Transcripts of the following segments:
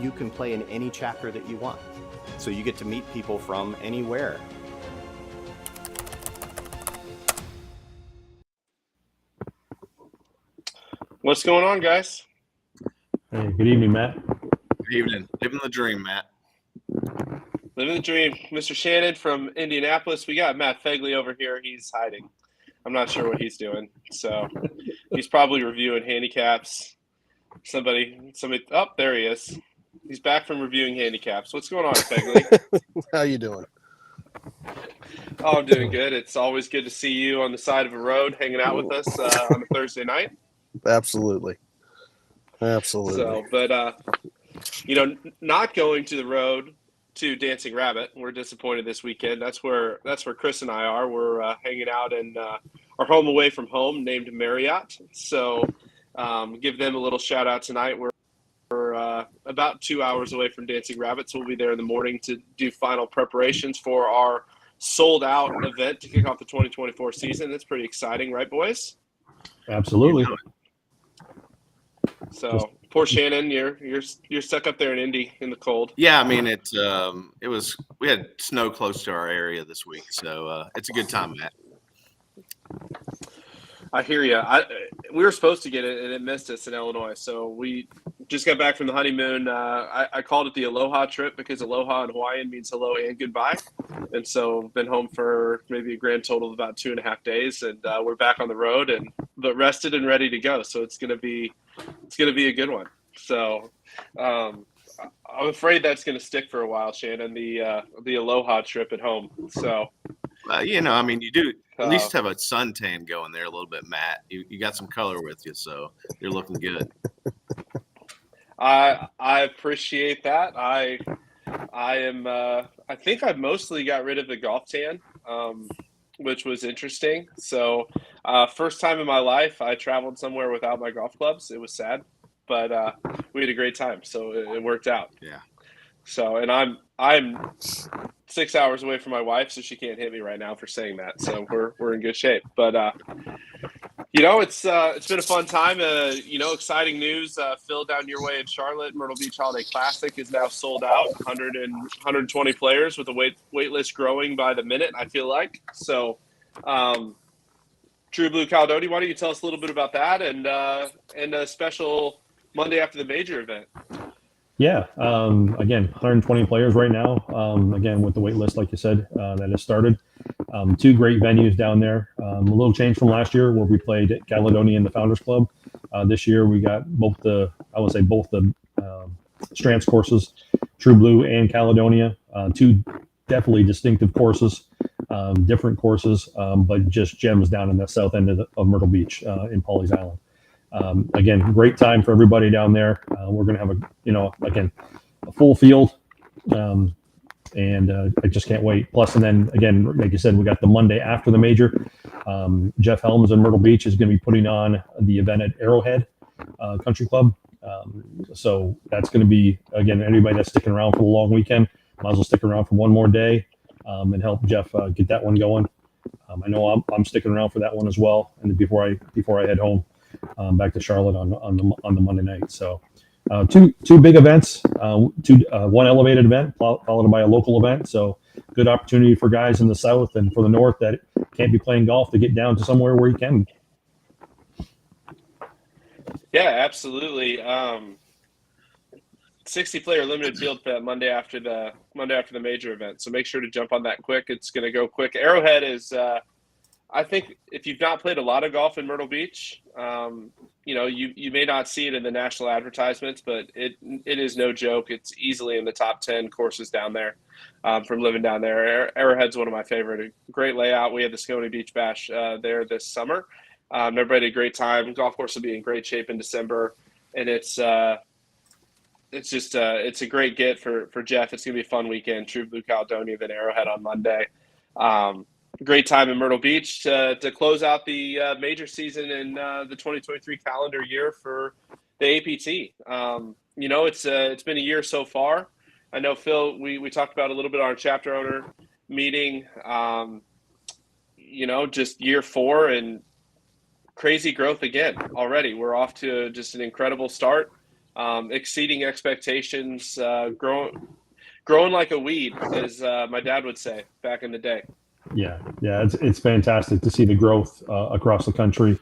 you can play in any chapter that you want. So you get to meet people from anywhere. What's going on, guys? Hey, good evening, Matt. Good evening. Living the dream, Matt. Living the dream. Mr. Shannon from Indianapolis. We got Matt Fegley over here. He's hiding. I'm not sure what he's doing. So he's probably reviewing handicaps. Somebody. Oh, there he is. He's back from reviewing handicaps. What's going on, Fegley? How you doing? Oh, I'm doing good. It's always good to see you on the side of a road hanging out with us on a Thursday night. Absolutely. So, but, not going to the road to Dancing Rabbit. We're disappointed this weekend. That's where Chris and I are. We're hanging out in our home away from home named Marriott. So give them a little shout out tonight. We're about 2 hours away from Dancing Rabbit, so we'll be there in the morning to do final preparations for our sold out event to kick off the 2024 season. That's pretty exciting, right, boys? Absolutely. So poor Shannon, you're stuck up there in Indy in the cold. Yeah, I mean we had snow close to our area this week, so it's a good time, Matt. I hear you. We were supposed to get it, and it missed us in Illinois. So we just got back from the honeymoon. I called it the Aloha trip because Aloha in Hawaiian means hello and goodbye. And so been home for maybe a grand total of about 2.5 days, and we're back on the road but rested and ready to go. So it's gonna be a good one. So I'm afraid that's gonna stick for a while, Shannon. The Aloha trip at home. So. You do at least have a suntan going there a little bit, Matt. You got some color with you, so you're looking good. I appreciate that. I am. I think I mostly got rid of the golf tan, which was interesting. So, first time in my life, I traveled somewhere without my golf clubs. It was sad, but we had a great time, so it worked out. Yeah. So, and I'm 6 hours away from my wife, so she can't hit me right now for saying that. So we're in good shape. But it's been a fun time. Exciting news. Phil, down your way in Charlotte, Myrtle Beach Holiday Classic is now sold out. 120 players with the wait list growing by the minute, I feel like. So, True Blue Caledonia, why don't you tell us a little bit about that and a special Monday after the major event? Yeah. Again, 120 players right now. Again, with the wait list, like you said, that has started. Two great venues down there. A little change from last year where we played at Caledonia and the Founders Club. This year we got both the Strands courses, True Blue and Caledonia. Two definitely distinctive courses, different courses, but just gems down in the south end of Myrtle Beach in Pawleys Island. Again, great time for everybody down there. We're going to have a full field, and I just can't wait. Plus, and then again, like you said, we got the Monday after the major. Jeff Helms in Myrtle Beach is going to be putting on the event at Arrowhead Country Club. So that's going to be, again, anybody that's sticking around for the long weekend, might as well stick around for one more day and help Jeff get that one going. I know I'm sticking around for that one as well, and before I head home. Back to Charlotte on the Monday night. So two big events, one elevated event followed by a local event. So good opportunity for guys in the south and for the north that can't be playing golf to get down to somewhere where you can. Yeah, absolutely. 60-player limited field for that Monday after the major event. So make sure to jump on that quick. It's going to go quick. Arrowhead is. I think if you've not played a lot of golf in Myrtle Beach, you may not see it in the national advertisements, but it is no joke. It's easily in the top 10 courses down there from living down there. Arrowhead's one of my favorite. Great layout. We had the Scone Beach Bash there this summer. Everybody had a great time. Golf course will be in great shape in December, and it's a great get for Jeff. It's going to be a fun weekend. True Blue Caledonia, then Arrowhead on Monday. Great time in Myrtle Beach to close out the major season in the 2023 calendar year for the APT. It's been a year so far. I know, Phil, we talked about a little bit on our chapter owner meeting, just year 4 and crazy growth again already. We're off to just an incredible start. exceeding expectations, growing like a weed, as my dad would say back in the day. Yeah, it's fantastic to see the growth across the country.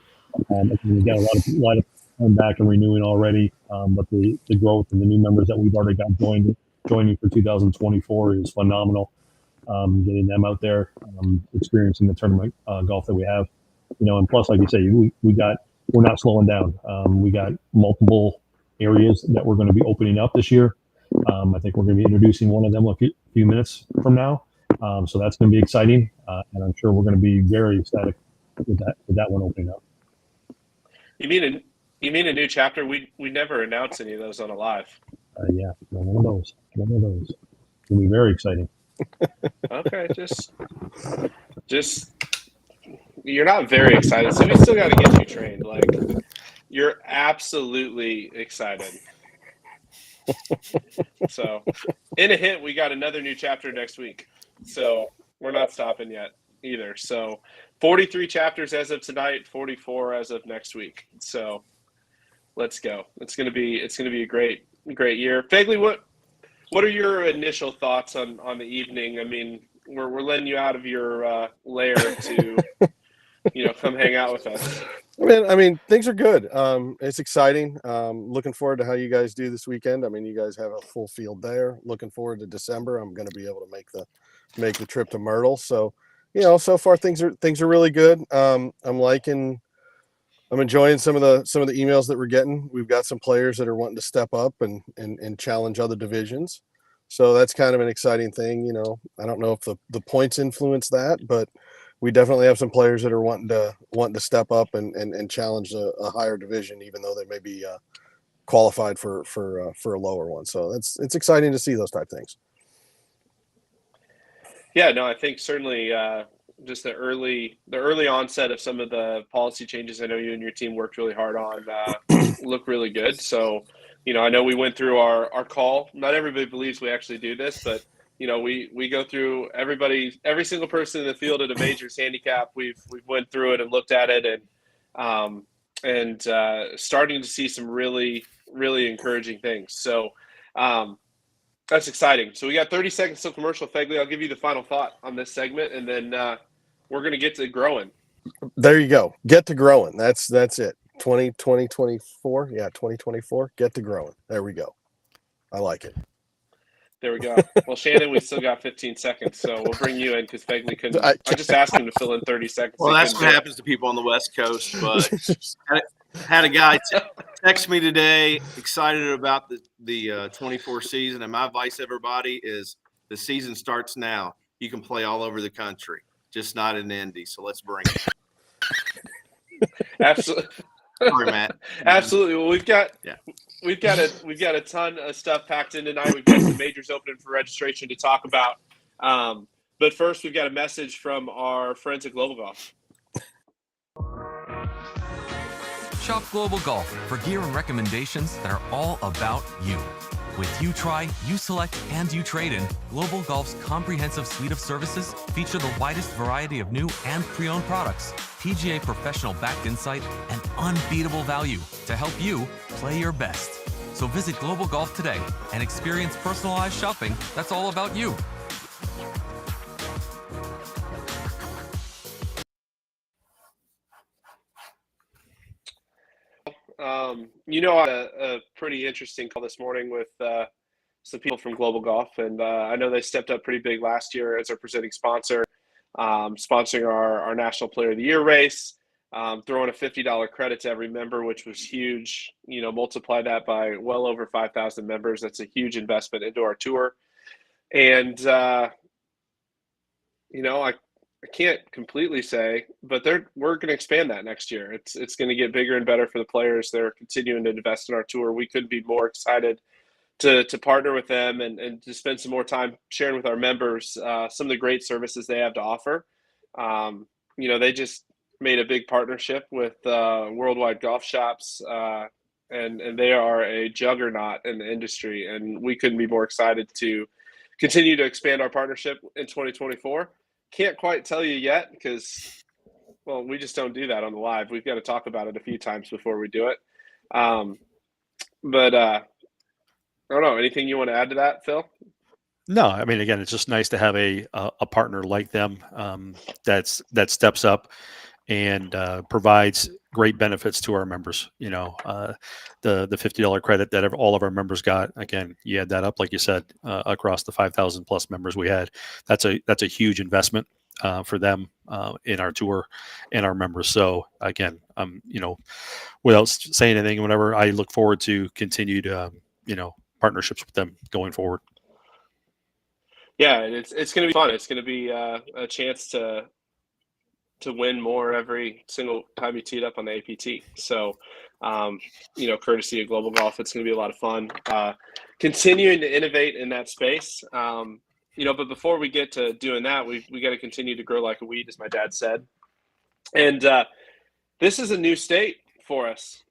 We got a lot of coming back and renewing already, but the growth and the new members that we've already got joining for 2024 is phenomenal. Getting them out there, experiencing the tournament golf that we have, and plus, like you say, we're not slowing down. We got multiple areas that we're going to be opening up this year. I think we're going to be introducing one of them a few minutes from now. So that's going to be exciting, and I'm sure we're going to be very ecstatic with that one opening up. You mean a new chapter? We never announce any of those on a live. Yeah, one of those. It'll be very exciting. Okay, just you're not very excited, so we still got to get you trained. Like, you're absolutely excited. So, in a hint, we got another new chapter next week. So we're not stopping yet either. So 43 chapters as of tonight, 44 as of next week. So let's go. It's gonna be a great year. Fegley, what are your initial thoughts on the evening? I mean, we're letting you out of your lair to come hang out with us. I mean, things are good. It's exciting. Looking forward to how you guys do this weekend. I mean, you guys have a full field there. Looking forward to December. I'm going to be able to make the trip to Myrtle. So, so far things are really good. I'm enjoying some of the emails that we're getting. We've got some players that are wanting to step up and challenge other divisions. So that's kind of an exciting thing. I don't know if the points influence that, but we definitely have some players that are wanting to step up and challenge a higher division, even though they may be qualified for a lower one. So it's exciting to see those type of things. Yeah, no, I think certainly just the early onset of some of the policy changes I know you and your team worked really hard on look really good. So, I know we went through our call. Not everybody believes we actually do this, but we go through every single person in the field at a majors handicap. We've went through it and looked at it and starting to see some really, really encouraging things. So that's exciting. So we got 30 seconds till commercial. Fegley, I'll give you the final thought on this segment, and then we're going to get to growing. There you go. Get to growing. That's it. 2024. Yeah, 2024. Get to growing. There we go. I like it. There we go. Well, Shannon, we still got 15 seconds, so we'll bring you in because Fegley couldn't. I just asked him to fill in 30 seconds. Well, that's what happens to people on the West Coast. But had a guy text me today, excited about the 24 season, and my advice to everybody is the season starts now. You can play all over the country, just not in Indy. So let's bring it. Absolutely. Sorry, Matt. Absolutely. Well, we've got a ton of stuff packed in tonight. We've got some majors opening for registration to talk about. But first, we've got a message from our friends at Global Golf. Shop Global Golf for gear and recommendations that are all about you. With You Try, You Select, and You Trade In, Global Golf's comprehensive suite of services feature the widest variety of new and pre-owned products, PGA professional backed insight, and unbeatable value to help you play your best. So visit Global Golf today and experience personalized shopping that's all about you. I had a pretty interesting call this morning with some people from Global Golf, and I know they stepped up pretty big last year as our presenting sponsor, sponsoring our National Player of the Year race, throwing a $50 credit to every member, which was huge. Multiply that by well over 5,000 members. That's a huge investment into our tour. And, I can't completely say, but we're going to expand that next year. It's going to get bigger and better for the players. They're continuing to invest in our tour. We couldn't be more excited to partner with them and to spend some more time sharing with our members some of the great services they have to offer. They just made a big partnership with Worldwide Golf Shops, and they are a juggernaut in the industry. And we couldn't be more excited to continue to expand our partnership in 2024. Can't quite tell you yet because, we just don't do that on the live. We've got to talk about it a few times before we do it. But I don't know. Anything you want to add to that, Phil? No, I mean, again, it's just nice to have a partner like them that steps up and provides great benefits to our members. The $50 credit that all of our members got. Again, you add that up, like you said, across the 5,000 plus members we had. That's a huge investment for them in our tour and our members. So again, without saying anything, whatever, I look forward to continued partnerships with them going forward. Yeah, it's going to be fun. It's going to be a chance to win more every single time you tee it up on the APT. So, courtesy of Global Golf, it's going to be a lot of fun. Continuing to innovate in that space. But before we get to doing that, we got to continue to grow like a weed, as my dad said. And this is a new state for us.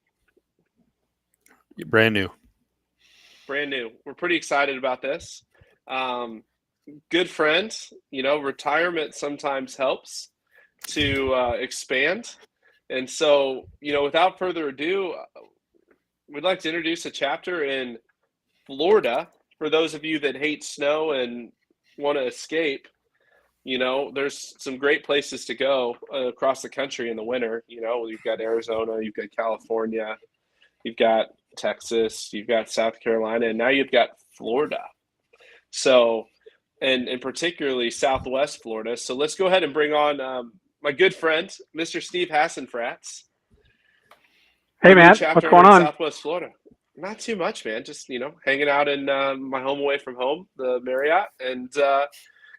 Brand new. We're pretty excited about this. Good friends, retirement sometimes helps to expand. And so, without further ado, we'd like to introduce a chapter in Florida. For those of you that hate snow and want to escape, there's some great places to go across the country in the winter. You've got Arizona, you've got California, you've got Texas, you've got South Carolina, and now you've got Florida. So, and particularly Southwest Florida. So let's go ahead and bring on my good friend, Mr. Steve Hassenfratz. Hey, man, what's going on? Southwest Florida. Not too much, man. Just, hanging out in my home away from home, the Marriott, and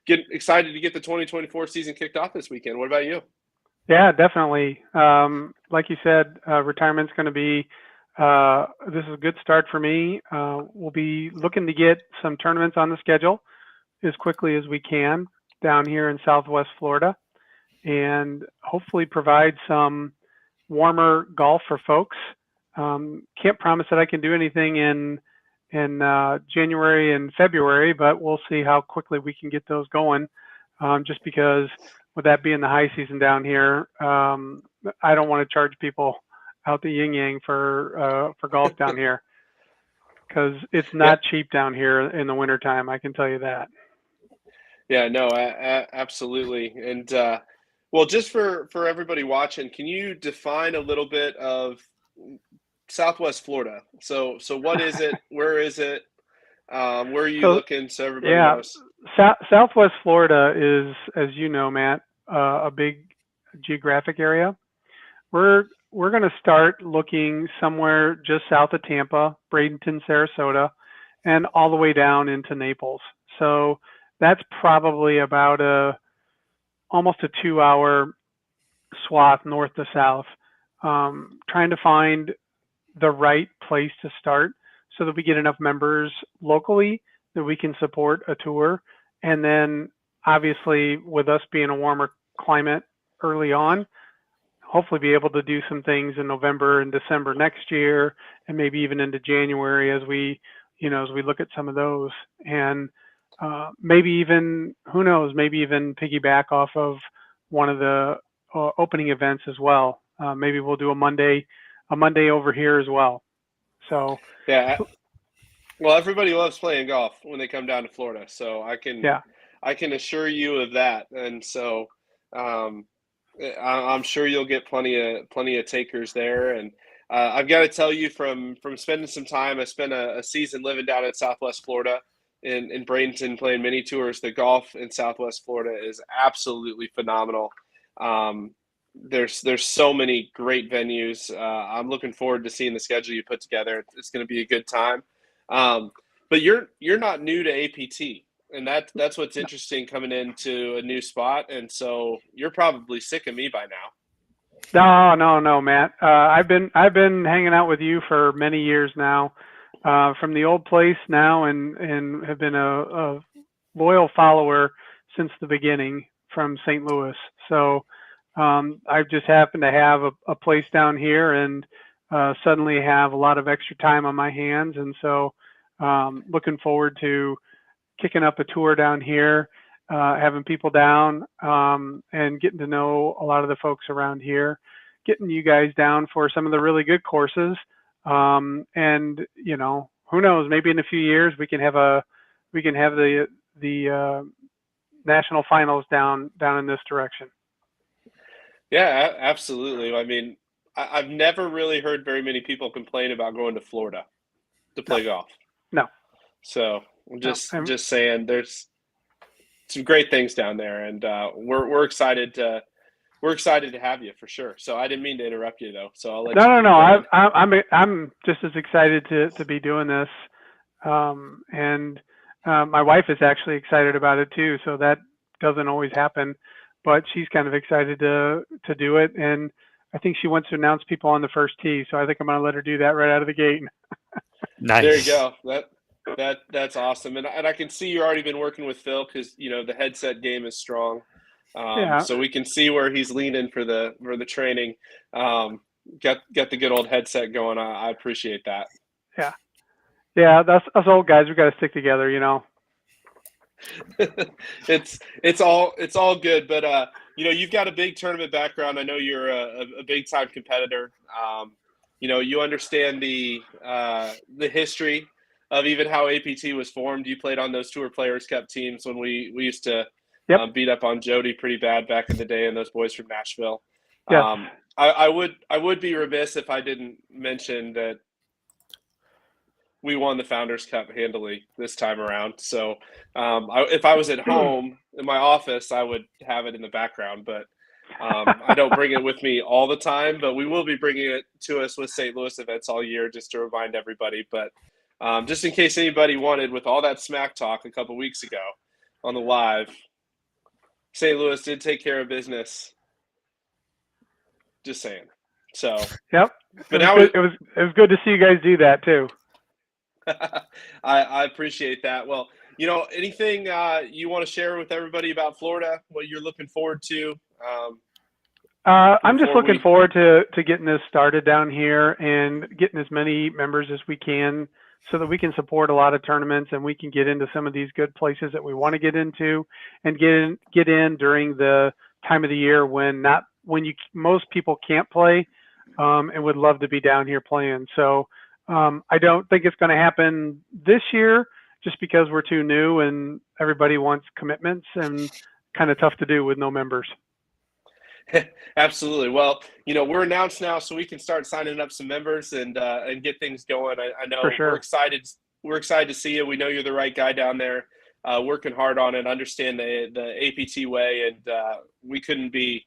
get excited to get the 2024 season kicked off this weekend. What about you? Yeah, definitely. Like you said, retirement's going to be this is a good start for me. We'll be looking to get some tournaments on the schedule as quickly as we can down here in Southwest Florida, and hopefully provide some warmer golf for folks. Can't promise that I can do anything in January and February, but we'll see how quickly we can get those going. Just because with that being the high season down here, I don't want to charge people out the yin yang for golf down here, because it's not cheap down here in the wintertime. I can tell you that. Yeah, no, absolutely. And well, just for everybody watching, can you define a little bit of Southwest Florida? So what is it? Where is it? Where are you looking? So everybody knows. Southwest Florida is, as you know, Matt, a big geographic area. We're going to start looking somewhere just south of Tampa, Bradenton, Sarasota, and all the way down into Naples. So that's probably about almost a 2-hour swath north to south. Trying to find the right place to start so that we get enough members locally that we can support a tour. And then obviously with us being a warmer climate early on, hopefully be able to do some things in November and December next year, and maybe even into January as we look at some of those. And maybe even, who knows, maybe even piggyback off of one of the opening events as well. Maybe we'll do a Monday over here as well. So yeah, well, everybody loves playing golf when they come down to Florida, so I can assure you of that. And so I'm sure you'll get plenty of takers there. And I've got to tell you, from spending some time, I spent a season living down in Southwest Florida in Bradenton playing mini tours. The golf in Southwest Florida is absolutely phenomenal. There's so many great venues. I'm looking forward to seeing the schedule you put together. It's going to be a good time. But you're not new to APT, and that's what's interesting coming into a new spot. And so you're probably sick of me by now. No, Matt. I've been hanging out with you for many years now, from the old place now, and have been a loyal follower since the beginning from St. Louis. So I've just happened to have a place down here, and suddenly have a lot of extra time on my hands. And so looking forward to kicking up a tour down here, having people down, and getting to know a lot of the folks around here, getting you guys down for some of the really good courses, And who knows? Maybe in a few years we can have the national finals down in this direction. Yeah, absolutely. I mean, I've never really heard very many people complain about going to Florida to play golf. No. So I'm No. just saying, there's some great things down there, and we're excited to have you for sure. So I didn't mean to interrupt you though. So I'll let you keep going. I'm just as excited to be doing this, and my wife is actually excited about it too. So that doesn't always happen, but she's kind of excited to do it, and I think she wants to announce people on the first tee. So I think I'm going to let her do that right out of the gate. Nice. There you go. That's awesome, and I can see you've already been working with Phil because the headset game is strong. So we can see where he's leaning for the training. Get the good old headset going. I appreciate that. Yeah. That's us old guys. We got to stick together, It's all good, but you've got a big tournament background. I know you're a big time competitor. You understand the history of even how APT was formed. You played on those Tour Players Cup teams when we used to beat up on Jody pretty bad back in the day, and those boys from Nashville. Yes. I would be remiss if I didn't mention that we won the Founders Cup handily this time around. So if I was at home in my office, I would have it in the background, but I don't bring it with me all the time, but we will be bringing it to us with St. Louis events all year just to remind everybody. But just in case anybody wanted, with all that smack talk a couple weeks ago on the live, St. Louis did take care of business. Just saying. So yep. But it was good to see you guys do that too. I appreciate that. Well, anything you want to share with everybody about Florida, what you're looking forward to? I'm just looking forward to getting this started down here and getting as many members as we can so that we can support a lot of tournaments and we can get into some of these good places that we want to get into and get in during the time of the year when most people can't play and would love to be down here playing. So I don't think it's going to happen this year just because we're too new and everybody wants commitments and kind of tough to do with no members. Absolutely. Well, we're announced now, so we can start signing up some members and get things going. I know For sure. We're excited. We're excited to see you. We know you're the right guy down there, working hard on it. Understand the APT way, and we couldn't be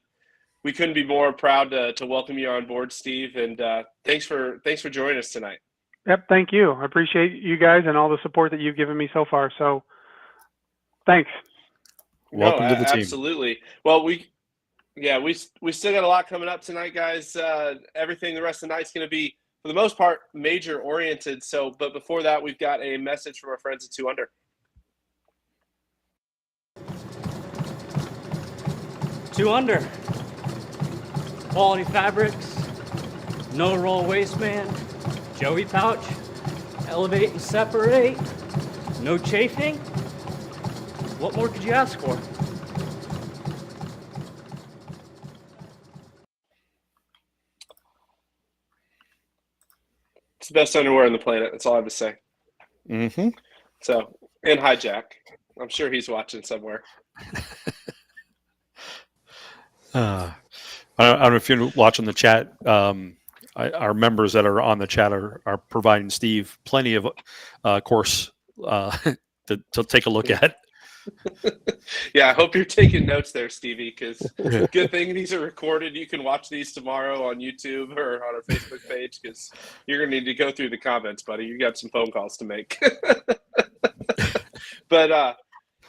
more proud to welcome you on board, Steve. And thanks for joining us tonight. Yep. Thank you. I appreciate you guys and all the support that you've given me so far. So, thanks. Welcome to the team. Absolutely. Well, we still got a lot coming up tonight, guys. Everything the rest of the night's going to be, for the most part, major oriented. So, but before that, we've got a message from our friends at 2 Under. 2 Under. Quality fabrics, no roll waistband, Joey pouch, elevate and separate, no chafing. What more could you ask for? It's the best underwear on the planet. That's all I have to say. Mm-hmm. So, and hi, Jack. I'm sure he's watching somewhere. I don't know if you're watching the chat. Our members that are on the chat are providing Steve plenty of course to take a look at. Yeah, I hope you're taking notes there, Stevie, because good thing these are recorded. You can watch these tomorrow on YouTube or on our Facebook page because you're going to need to go through the comments, buddy. You got some phone calls to make. But,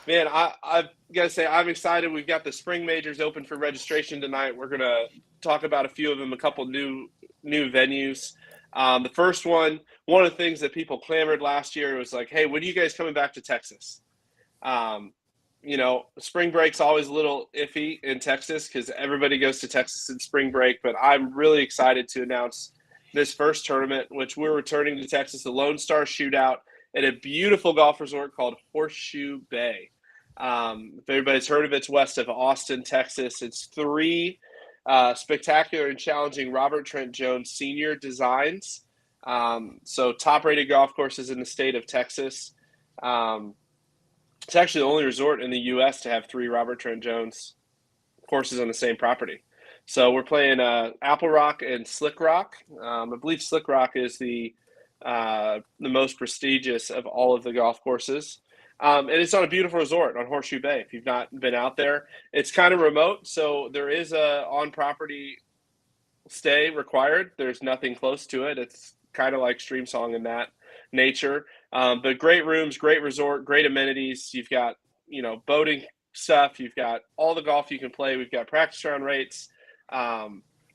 man, I've got to say I'm excited. We've got the spring majors open for registration tonight. We're going to talk about a few of them, a couple new venues. The first one of the things that people clamored last year was like, hey, when are you guys coming back to Texas? Spring break's always a little iffy in Texas because everybody goes to Texas in spring break, but I'm really excited to announce this first tournament, which we're returning to Texas, the Lone Star Shootout at a beautiful golf resort called Horseshoe Bay. If everybody's heard of it, it's west of Austin, Texas. It's 3 spectacular and challenging Robert Trent Jones Sr. designs So top-rated golf courses in the state of Texas. It's actually the only resort in the U.S. to have 3 Robert Trent Jones courses on the same property. So we're playing Apple Rock and Slick Rock. I believe Slick Rock is the most prestigious of all of the golf courses. And it's on a beautiful resort on Horseshoe Bay. If you've not been out there, it's kind of remote, so there is a on-property stay required. There's nothing close to it. It's kind of like Stream Song in that nature. But great rooms, great resort, great amenities. You've got, boating stuff. You've got all the golf you can play. We've got practice round rates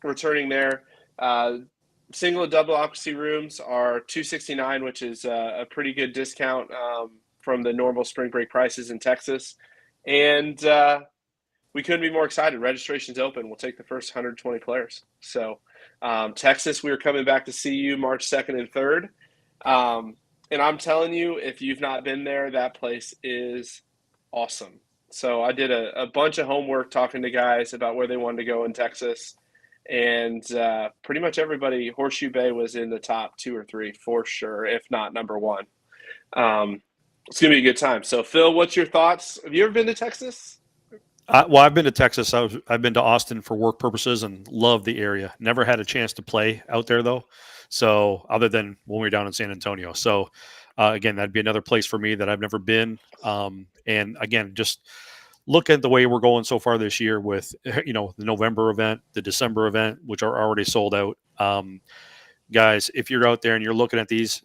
returning there. Single and double occupancy rooms are $269, which is a pretty good discount from the normal spring break prices in Texas. And we couldn't be more excited. Registration's open. We'll take the first 120 players. So Texas, we are coming back to see you March 2nd and 3rd. And I'm telling you, if you've not been there, that place is awesome. So I did a bunch of homework talking to guys about where they wanted to go in Texas. And pretty much everybody, Horseshoe Bay was in the top 2 or 3 for sure, if not number 1. It's going to be a good time. So, Phil, what's your thoughts? Have you ever been to Texas? Well, I've been to Texas. I've been to Austin for work purposes and love the area. Never had a chance to play out there, though. So other than when we were down in San Antonio. So, again, that'd be another place for me that I've never been. And, again, just look at the way we're going so far this year with, the November event, the December event, which are already sold out. Guys, if you're out there and you're looking at these,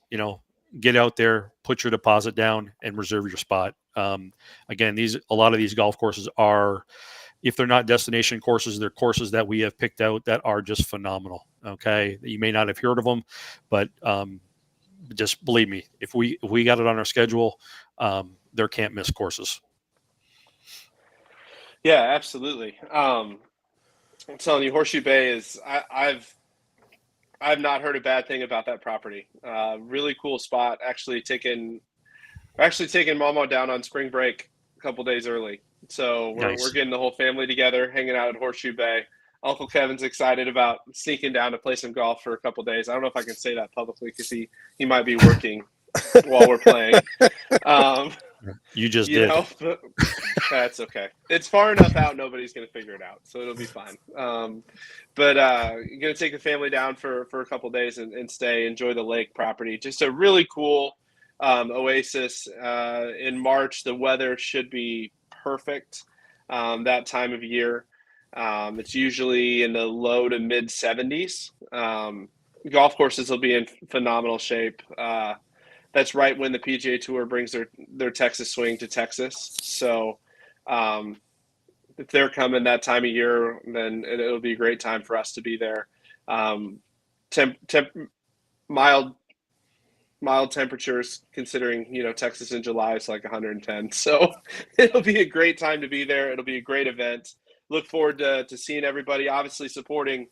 get out there, put your deposit down, and reserve your spot. Again, a lot of these golf courses are, if they're not destination courses, they're courses that we have picked out that are just phenomenal. Okay, you may not have heard of them, but just believe me, if we got it on our schedule, they're can't miss courses. Yeah, absolutely. I'm telling you, Horseshoe Bay is. I've not heard a bad thing about that property. Really cool spot. Actually taking Mama down on spring break a couple days early. So we're getting the whole family together, hanging out at Horseshoe Bay. Uncle Kevin's excited about sneaking down to play some golf for a couple days. I don't know if I can say that publicly because he might be working while we're playing. You just did. That's okay. It's far enough out, nobody's going to figure it out, so it'll be fine. But you're going to take the family down for a couple days and stay, enjoy the lake property. Just a really cool oasis. In March, the weather should be perfect that time of year. It's usually in the low to mid 70s. Golf courses will be in phenomenal shape. That's right when the PGA Tour brings their Texas swing to Texas. So if they're coming that time of year, then it'll be a great time for us to be there. Mild temperatures, considering, Texas in July is like 110. So it'll be a great time to be there. It'll be a great event. Look forward to seeing everybody, obviously supporting,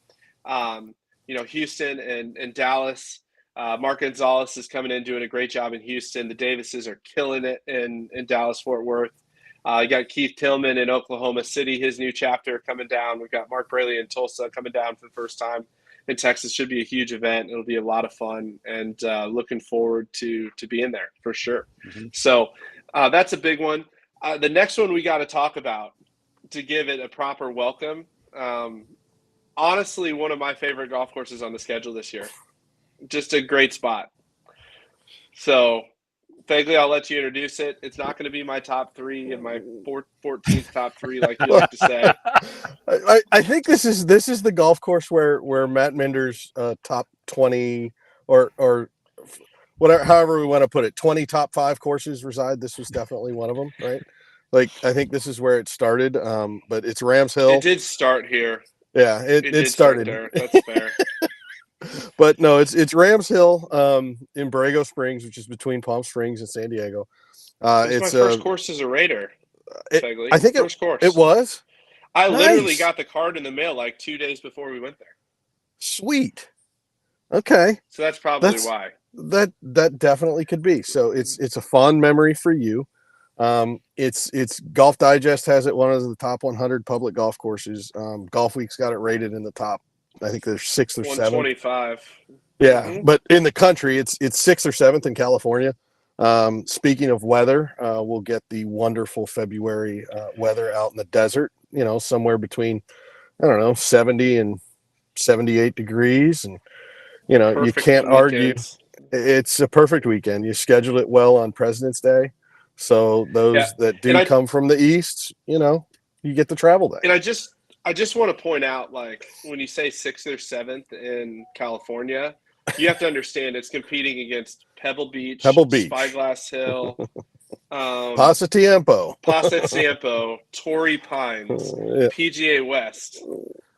Houston and Dallas. Mark Gonzalez is coming in, doing a great job in Houston. The Davises are killing it in Dallas-Fort Worth. You got Keith Tillman in Oklahoma City, his new chapter coming down. We've got Mark Braley in Tulsa coming down for the first time in Texas. Should be a huge event. It'll be a lot of fun, and looking forward to being there for sure. Mm-hmm. So that's a big one. The next one we got to talk about to give it a proper welcome. Honestly, one of my favorite golf courses on the schedule this year. Just a great spot. So, Fegley, I'll let you introduce it. It's not going to be my top 3 and my 14th top 3, like you like to say. I think this is the golf course where Matt Minder's top 20 or whatever, however we want to put it, 20 top 5 courses reside. This was definitely one of them, right? Like, I think this is where it started. But it's Rams Hill. It did start here. Yeah, it started there. That's fair. But no, it's Rams Hill in Borrego Springs, which is between Palm Springs and San Diego. It's my first course as a Raider. I think first course. It was. I literally got the card in the mail like 2 days before we went there. Sweet. Okay. So that's probably why. That definitely could be. So it's a fond memory for you. It's Golf Digest has it one of the top 100 public golf courses. Golf Week's got it rated in the top. I think there's 6th or 7th. 125. Yeah, Mhm. but in the country, it's 6th or 7th in California. Speaking of weather, we'll get the wonderful February weather out in the desert. Somewhere between, I don't know, 70 and 78 degrees, and you Perfect can't on argue. weekends. It's a perfect weekend. You schedule it well on President's Day, so Yeah, those that and do come from the east, you get the travel day. I just want to point out, like, when you say 6th or 7th in California, you have to understand it's competing against Pebble Beach, Pebble Beach, Spyglass Hill, Pasa Tiempo. Pasatiempo, Torrey Pines, Yeah. PGA West.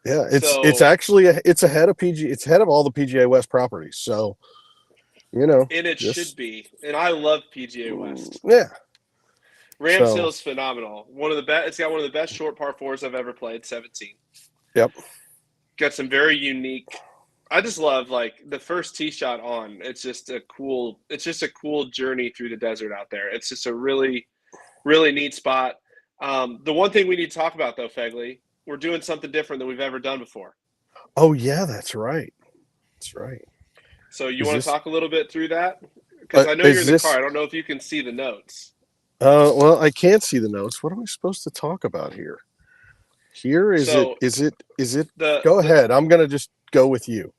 Yeah, it's So, actually it's ahead of It's ahead of all the PGA West properties. So and it should just be. And I love PGA West. yeah. Rams So Hill is phenomenal. One of the best. It's got one of the best short par fours I've ever played. 17. yep. Got some very unique. I just love, like, the first tee shot on. It's just a cool. It's just a cool journey through the desert out there. It's just a really, really neat spot. The one thing we need to talk about, though, Fegley, we're doing something different than we've ever done before. Oh yeah, that's right. That's right. So you Is want this to talk a little bit through that? Because I know you're is in the this car. I don't know if you can see the notes. well, I can't see the notes. What am I supposed to talk about here? Here is it So is it the go ahead. I'm going to just go with you.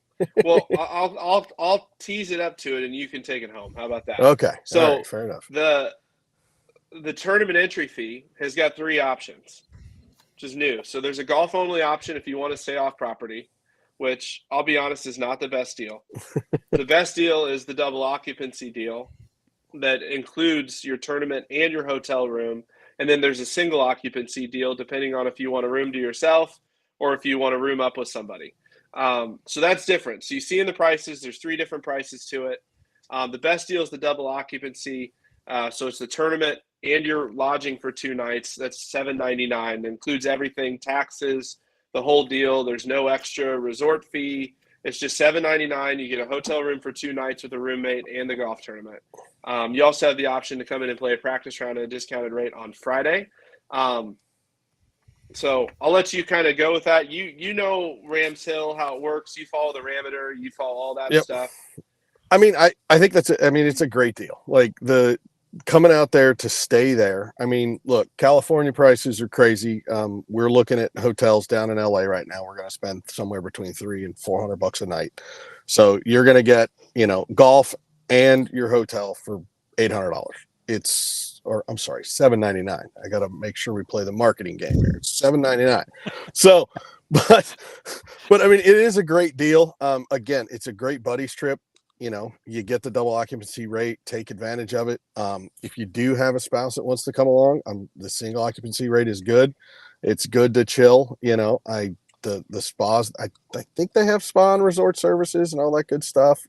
well, I'll tease it up to it, and you can take it home. How about that? Okay. All So right, fair enough. the tournament entry fee has got 3 options, which is new. So there's a golf only option if you want to stay off property, which I'll be honest is not the best deal. The best deal is the double occupancy deal that includes your tournament and your hotel room. And then there's a single occupancy deal depending on if you want a room to yourself or if you want to room up with somebody. So that's different. So you see in the prices, there's 3 different prices to it. The best deal is the double occupancy. So it's the tournament and your lodging for 2 nights. That's $7.99. It includes everything, taxes, the whole deal. There's no extra resort fee. It's just $7.99. You get a hotel room for 2 nights with a roommate and the golf tournament. You also have the option to come in and play a practice round at a discounted rate on Friday. So I'll let you kind of go with that. You know Rams Hill, how it works. You follow the Ramator. You follow all that Yep. stuff. I mean, I think it's a great deal. Like the coming out there to stay there. I mean, look, California prices are crazy. We're looking at hotels down in LA right now. We're going to spend somewhere between $300 and $400 a night. So you're going to get, golf and your hotel for $800. I'm sorry, $799. I got to make sure we play the marketing game here. It's $799. So, but I mean, it is a great deal. Again, it's a great buddies trip. You get the double occupancy rate, take advantage of it. If you do have a spouse that wants to come along, the single occupancy rate is good. It's good to chill. The spas, I think they have spa and resort services and all that good stuff,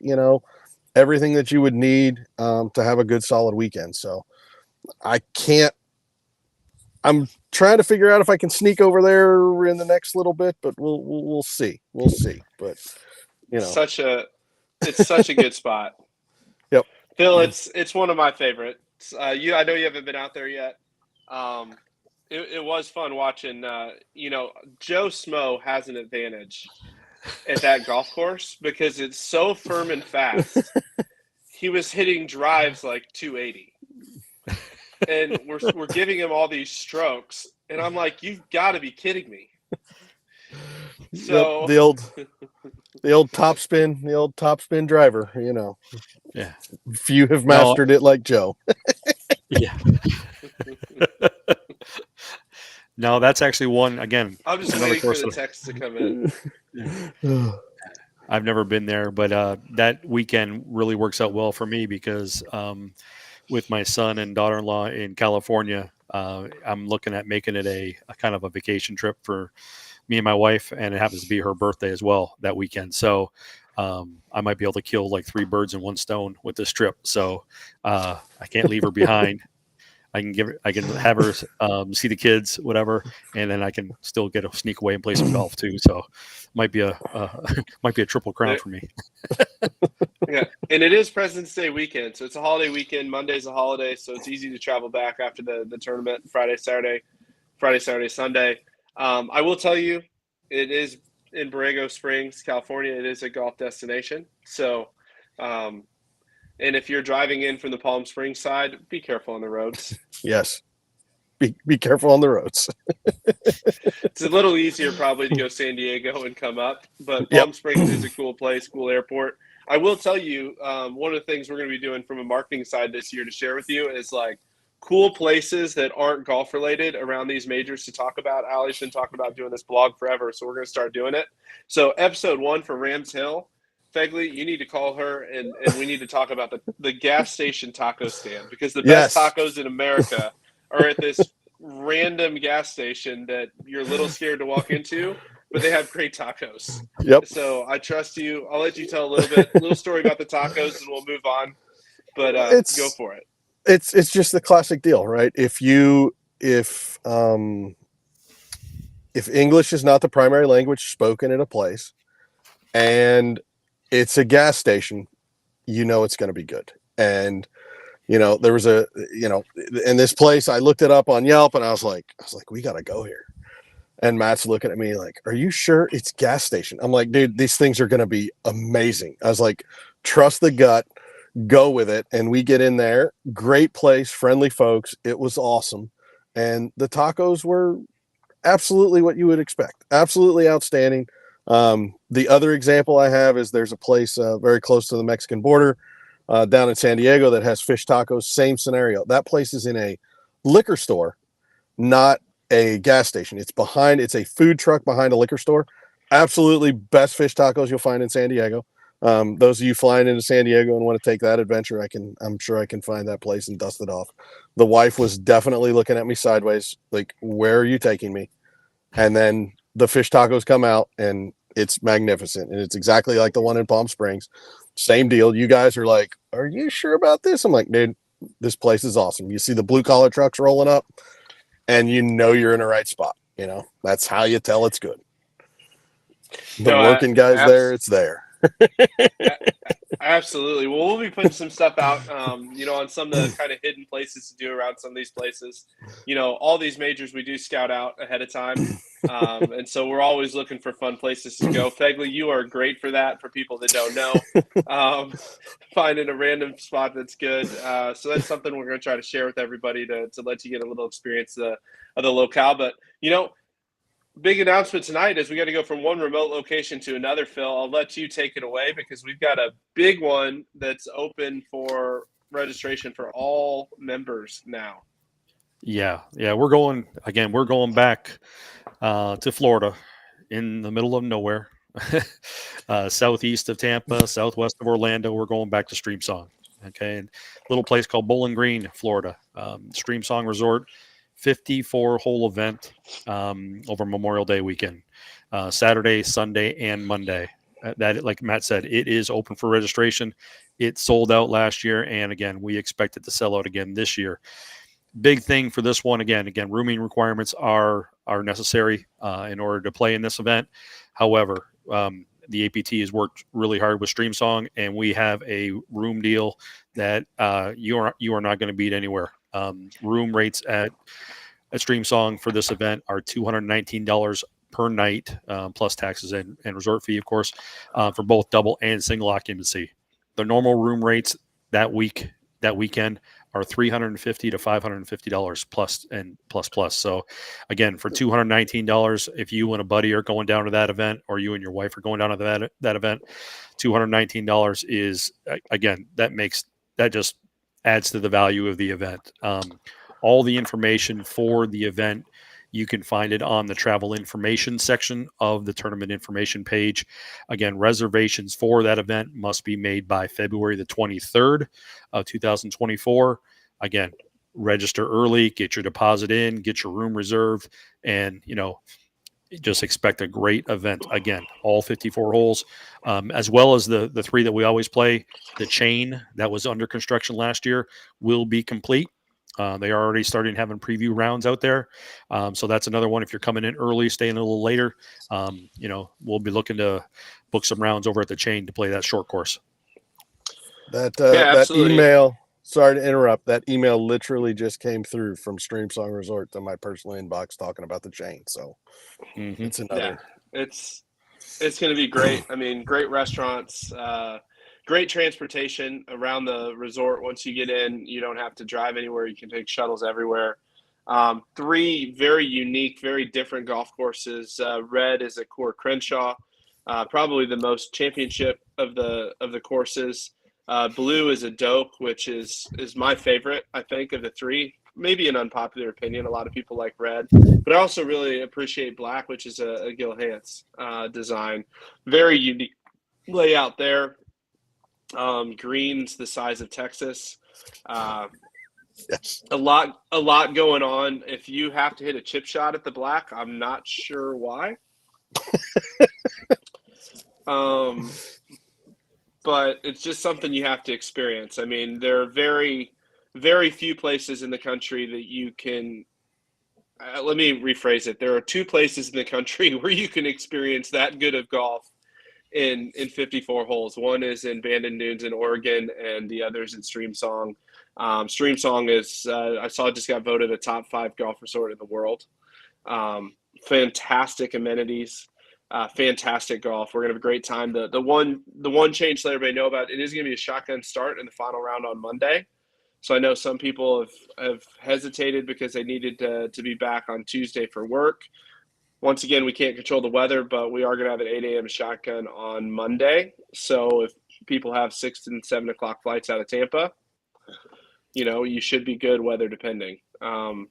everything that you would need to have a good solid weekend. So I'm trying to figure out if I can sneak over there in the next little bit, but we'll see. We'll see. But it's such a good spot. Yep. Phil, it's one of my favorites. I know you haven't been out there yet. It was fun watching. Joe Smo has an advantage at that golf course because it's so firm and fast. He was hitting drives like 280, and we're giving him all these strokes, and I'm like, you've got to be kidding me. So the old top spin driver, Yeah. Few have mastered it like Joe. Yeah. No, that's actually one, again. I'm just waiting for the text to come in. I've never been there, but that weekend really works out well for me because with my son and daughter-in-law in California, I'm looking at making it a kind of a vacation trip for me and my wife, and it happens to be her birthday as well that weekend. So I might be able to kill like 3 birds in one stone with this trip. So I can't leave her behind. I can have her see the kids, whatever, and then I can still get a sneak away and play some golf too. So might be a triple crown for me. Yeah, and it is President's Day weekend, so it's a holiday weekend. Monday's a holiday, so it's easy to travel back after the tournament. Friday, Saturday, Sunday. I will tell you, it is in Borrego Springs, California, it is a golf destination. So, and if you're driving in from the Palm Springs side, be careful on the roads. Yes. Be careful on the roads. It's a little easier probably to go San Diego and come up, but Yep. Palm Springs is a cool place, cool airport. I will tell you, one of the things we're going to be doing from a marketing side this year to share with you is like cool places that aren't golf related around these majors to talk about. Allie's been talking about doing this blog forever, so we're going to start doing it. So episode 1 for Rams Hill, Fegley, you need to call her and we need to talk about the gas station taco stand, because the best Yes. tacos in America are at this random gas station that you're a little scared to walk into, but they have great tacos. Yep. So I trust you. I'll let you tell a little story about the tacos, and we'll move on. But go for it. It's just the classic deal, right? If English is not the primary language spoken in a place, and it's a gas station, it's going to be good. And there was in this place, I looked it up on Yelp, and I was like, we got to go here. And Matt's looking at me like, are you sure it's gas station? I'm like, dude, these things are going to be amazing. I was like, trust the gut, go with it. And we get in there, great place, friendly folks. It was awesome. And the tacos were absolutely what you would expect. Absolutely outstanding. The other example I have is there's a place very close to the Mexican border down in San Diego that has fish tacos. Same scenario. That place is in a liquor store, not a gas station. It's a food truck behind a liquor store. Absolutely best fish tacos you'll find in San Diego. Those of you flying into San Diego and want to take that adventure, I'm sure I can find that place and dust it off. The wife was definitely looking at me sideways, like, where are you taking me? And then the fish tacos come out, and it's magnificent. And it's exactly like the one in Palm Springs. Same deal. You guys are like, are you sure about this? I'm like, dude, this place is awesome. You see the blue collar trucks rolling up, and you're in the right spot. That's how you tell it's good. The working guys there, it's there. Absolutely. Well, we'll be putting some stuff out, on some of the kind of hidden places to do around some of these places. All these majors we do scout out ahead of time. And so we're always looking for fun places to go. Fegley, you are great for that, for people that don't know. Finding a random spot that's good. So that's something we're going to try to share with everybody to let you get a little experience of the locale. But, big announcement tonight is we got to go from one remote location to another. Phil, I'll let you take it away, because we've got a big one that's open for registration for all members now. Yeah. We're going back to Florida, in the middle of nowhere, southeast of Tampa, southwest of Orlando. We're going back to Stream Song. Okay. And a little place called Bowling Green, Florida, Stream Song Resort. 54-hole event over Memorial Day weekend, Saturday, Sunday, and Monday. That, like Matt said, it is open for registration. It sold out last year, and again, we expect it to sell out again this year. Big thing for this one, again, rooming requirements are necessary in order to play in this event. However, the APT has worked really hard with Stream Song, and we have a room deal that you are not going to beat anywhere. Room rates at Stream Song for this event are $219 per night, plus taxes and resort fee, of course, for both double and single occupancy. The normal room rates that weekend are $350 to $550 plus. So again, for $219, if you and a buddy are going down to that event, or you and your wife are going down to that event, $219 is, again, that just adds to the value of the event. All the information for the event, you can find it on the travel information section of the tournament information page. Again, reservations for that event must be made by February the 23rd of 2024. Again, register early, get your deposit in, get your room reserved, and, just expect a great event. Again, all 54 holes, as well as the three that we always play. The chain that was under construction last year will be complete. They are already starting having preview rounds out there. So that's another one. If you're coming in early, staying a little later, we'll be looking to book some rounds over at the chain to play that short course. That email, sorry to interrupt, that email literally just came through from Stream Song Resort to my personal inbox talking about the chain. So it's another. Yeah, It's going to be great. I mean, great restaurants, great transportation around the resort. Once you get in, you don't have to drive anywhere. You can take shuttles everywhere. Three very unique, very different golf courses. Red is a Core Crenshaw, probably the most championship of the courses. Blue is a Doak, which is my favorite, I think, of the three. Maybe an unpopular opinion. A lot of people like red, but I also really appreciate black, which is a Gil Hans design. Very unique layout there. Green's the size of Texas. Yes. A lot going on. If you have to hit a chip shot at the black, I'm not sure why. But it's just something you have to experience. I mean, there are very, very few places in the country that you can. Let me rephrase it. There are two places in the country where you can experience that good of golf in 54 holes. One is in Bandon Dunes in Oregon, and the other is in Streamsong. Streamsong is, I saw, just got voted a top 5 golf resort in the world. Fantastic amenities, fantastic golf. We're gonna have a great time. The one change to let everybody know about, it is gonna be a shotgun start in the final round on Monday. So I know some people have hesitated because they needed to be back on Tuesday for work. Once again, we can't control the weather, but we are going to have an 8 a.m. shotgun on Monday. So if people have 6 and 7 o'clock flights out of Tampa, you should be good weather depending. But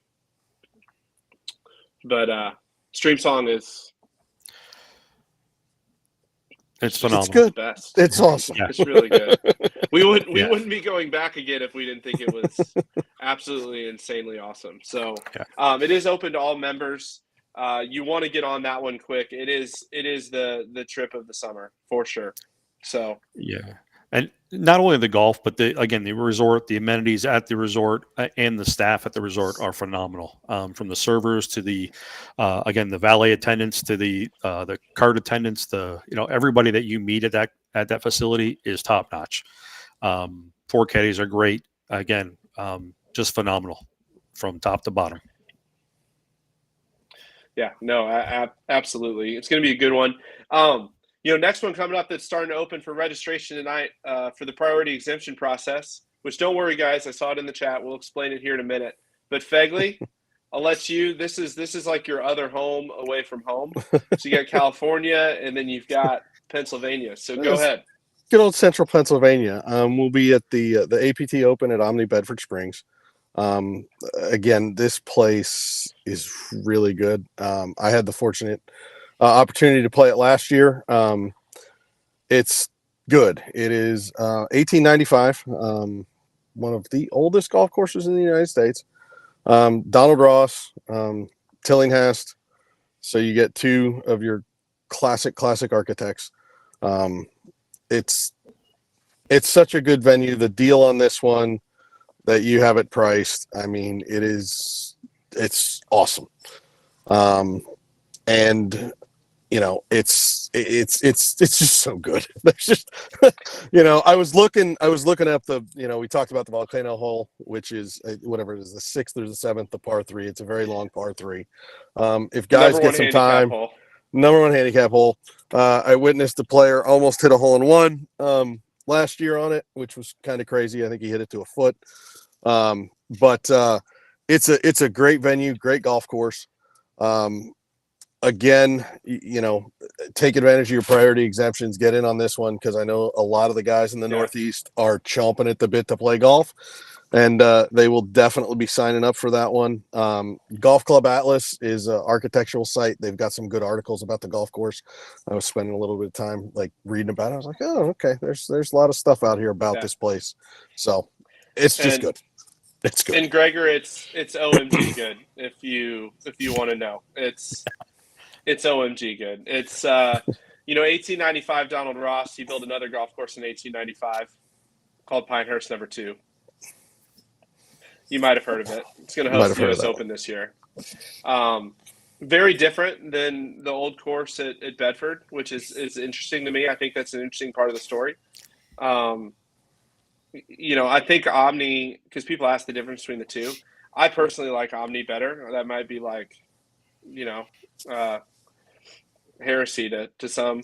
Streamsong is It's phenomenal. It's good. best. It's awesome. Yeah. It's really good. We Yeah. wouldn't be going back again if we didn't think it was absolutely insanely awesome. So it is open to all members. You want to get on that one quick. It is the trip of the summer for sure. So Yeah. And not only the golf, but the resort, the amenities at the resort, and the staff at the resort are phenomenal. From the servers to the valet attendants to the cart attendants, everybody that you meet at that facility is top notch. 4 caddies are great. Again, just phenomenal from top to bottom. yeah, no, absolutely. It's going to be a good one. Next one coming up that's starting to open for registration tonight for the priority exemption process, which don't worry, guys. I saw it in the chat. We'll explain it here in a minute. But Fegley, I'll let you. This is like your other home away from home. So you got California, and then you've got Pennsylvania. So go ahead. Good old Central Pennsylvania. We'll be at the APT Open at Omni Bedford Springs. Again, this place is really good. I had the fortunate opportunity to play it last year. It's good. It is 1895, one of the oldest golf courses in the United States. Donald Ross, Tillinghast. So you get 2 of your classic architects. It's such a good venue. The deal on this one that you have it priced, I mean, it's awesome. And it's just so good. There's just, I was looking up we talked about the volcano hole, which is whatever it is, the 6th or the 7th, the par 3. It's a very long par 3. If guys get some time, number 1 handicap hole. I witnessed a player almost hit a hole in one last year on it, which was kind of crazy. I think he hit it to a foot. But it's a great venue, great golf course. Again, take advantage of your priority exemptions, get in on this one, because I know a lot of the guys in the Northeast are chomping at the bit to play golf, and they will definitely be signing up for that one. Golf Club Atlas is an architectural site. They've got some good articles about the golf course. I was spending a little bit of time reading about it. I was like, oh, okay, there's a lot of stuff out here about this place. So it's just good. It's good. And Gregor, it's OMG good. If you want to know, it's OMG good. It's 1895 Donald Ross. He built another golf course in 1895 called Pinehurst Number 2. You might have heard of it. It's going to host the US Open this year. Very different than the old course at Bedford, which is interesting to me. I think that's an interesting part of the story. I think Omni, because people ask the difference between the two. I personally like Omni better. That might be heresy to some,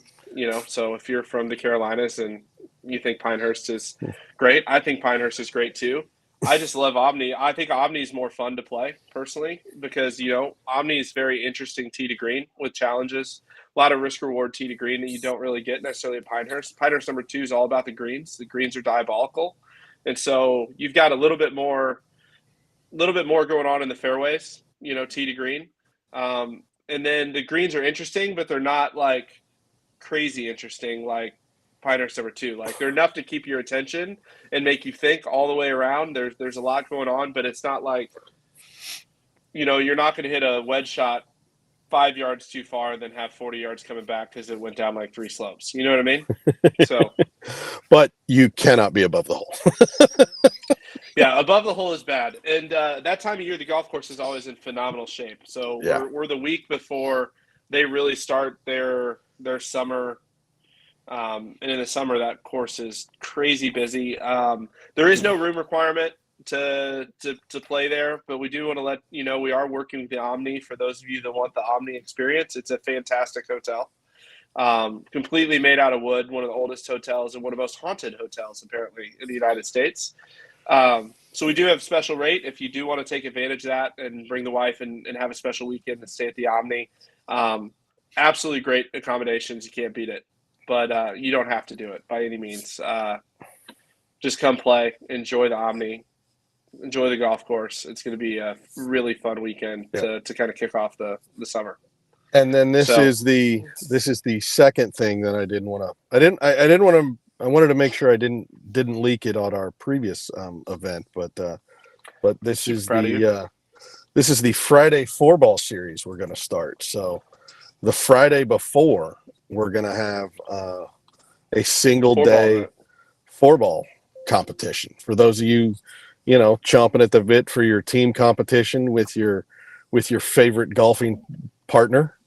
So if you're from the Carolinas and you think Pinehurst is great, I think Pinehurst is great too. I just love Omni. I think Omni is more fun to play personally because, Omni is very interesting tee to green with challenges. A lot of risk reward tee to green that you don't really get necessarily at Pinehurst. Pinehurst number 2 is all about the greens. The greens are diabolical. And so you've got a little bit more going on in the fairways, tee to green. And then the greens are interesting, but they're not like crazy interesting like Pinehurst number 2. Like they're enough to keep your attention and make you think all the way around. There's a lot going on, but it's not like, you're not going to hit a wedge shot 5 yards too far and then have 40 yards coming back because it went down like 3 slopes. You know what I mean? So, but you cannot be above the hole. yeah, above the hole is bad. And that time of year, the golf course is always in phenomenal shape. So Yeah. we're the week before they really start their summer. And in the summer, that course is crazy busy. There is no room requirement to play there, but we do want to let we are working with the Omni. For those of you that want the Omni experience, it's a fantastic hotel, completely made out of wood, one of the oldest hotels and one of the most haunted hotels apparently in the United States. So we do have a special rate if you do want to take advantage of that and bring the wife and have a special weekend and stay at the Omni. Absolutely great accommodations. You can't beat it, but you don't have to do it by any means. Just come play, enjoy the Omni, enjoy the golf course. It's going to be a really fun weekend to kind of kick off the summer. And then this is the second thing that I didn't want to. I wanted to make sure I didn't leak it on our previous event, but this is the Friday 4-ball series we're going to start. So the Friday before, we're going to have a single day 4-ball competition for those of you, chomping at the bit for your team competition with your favorite golfing partner.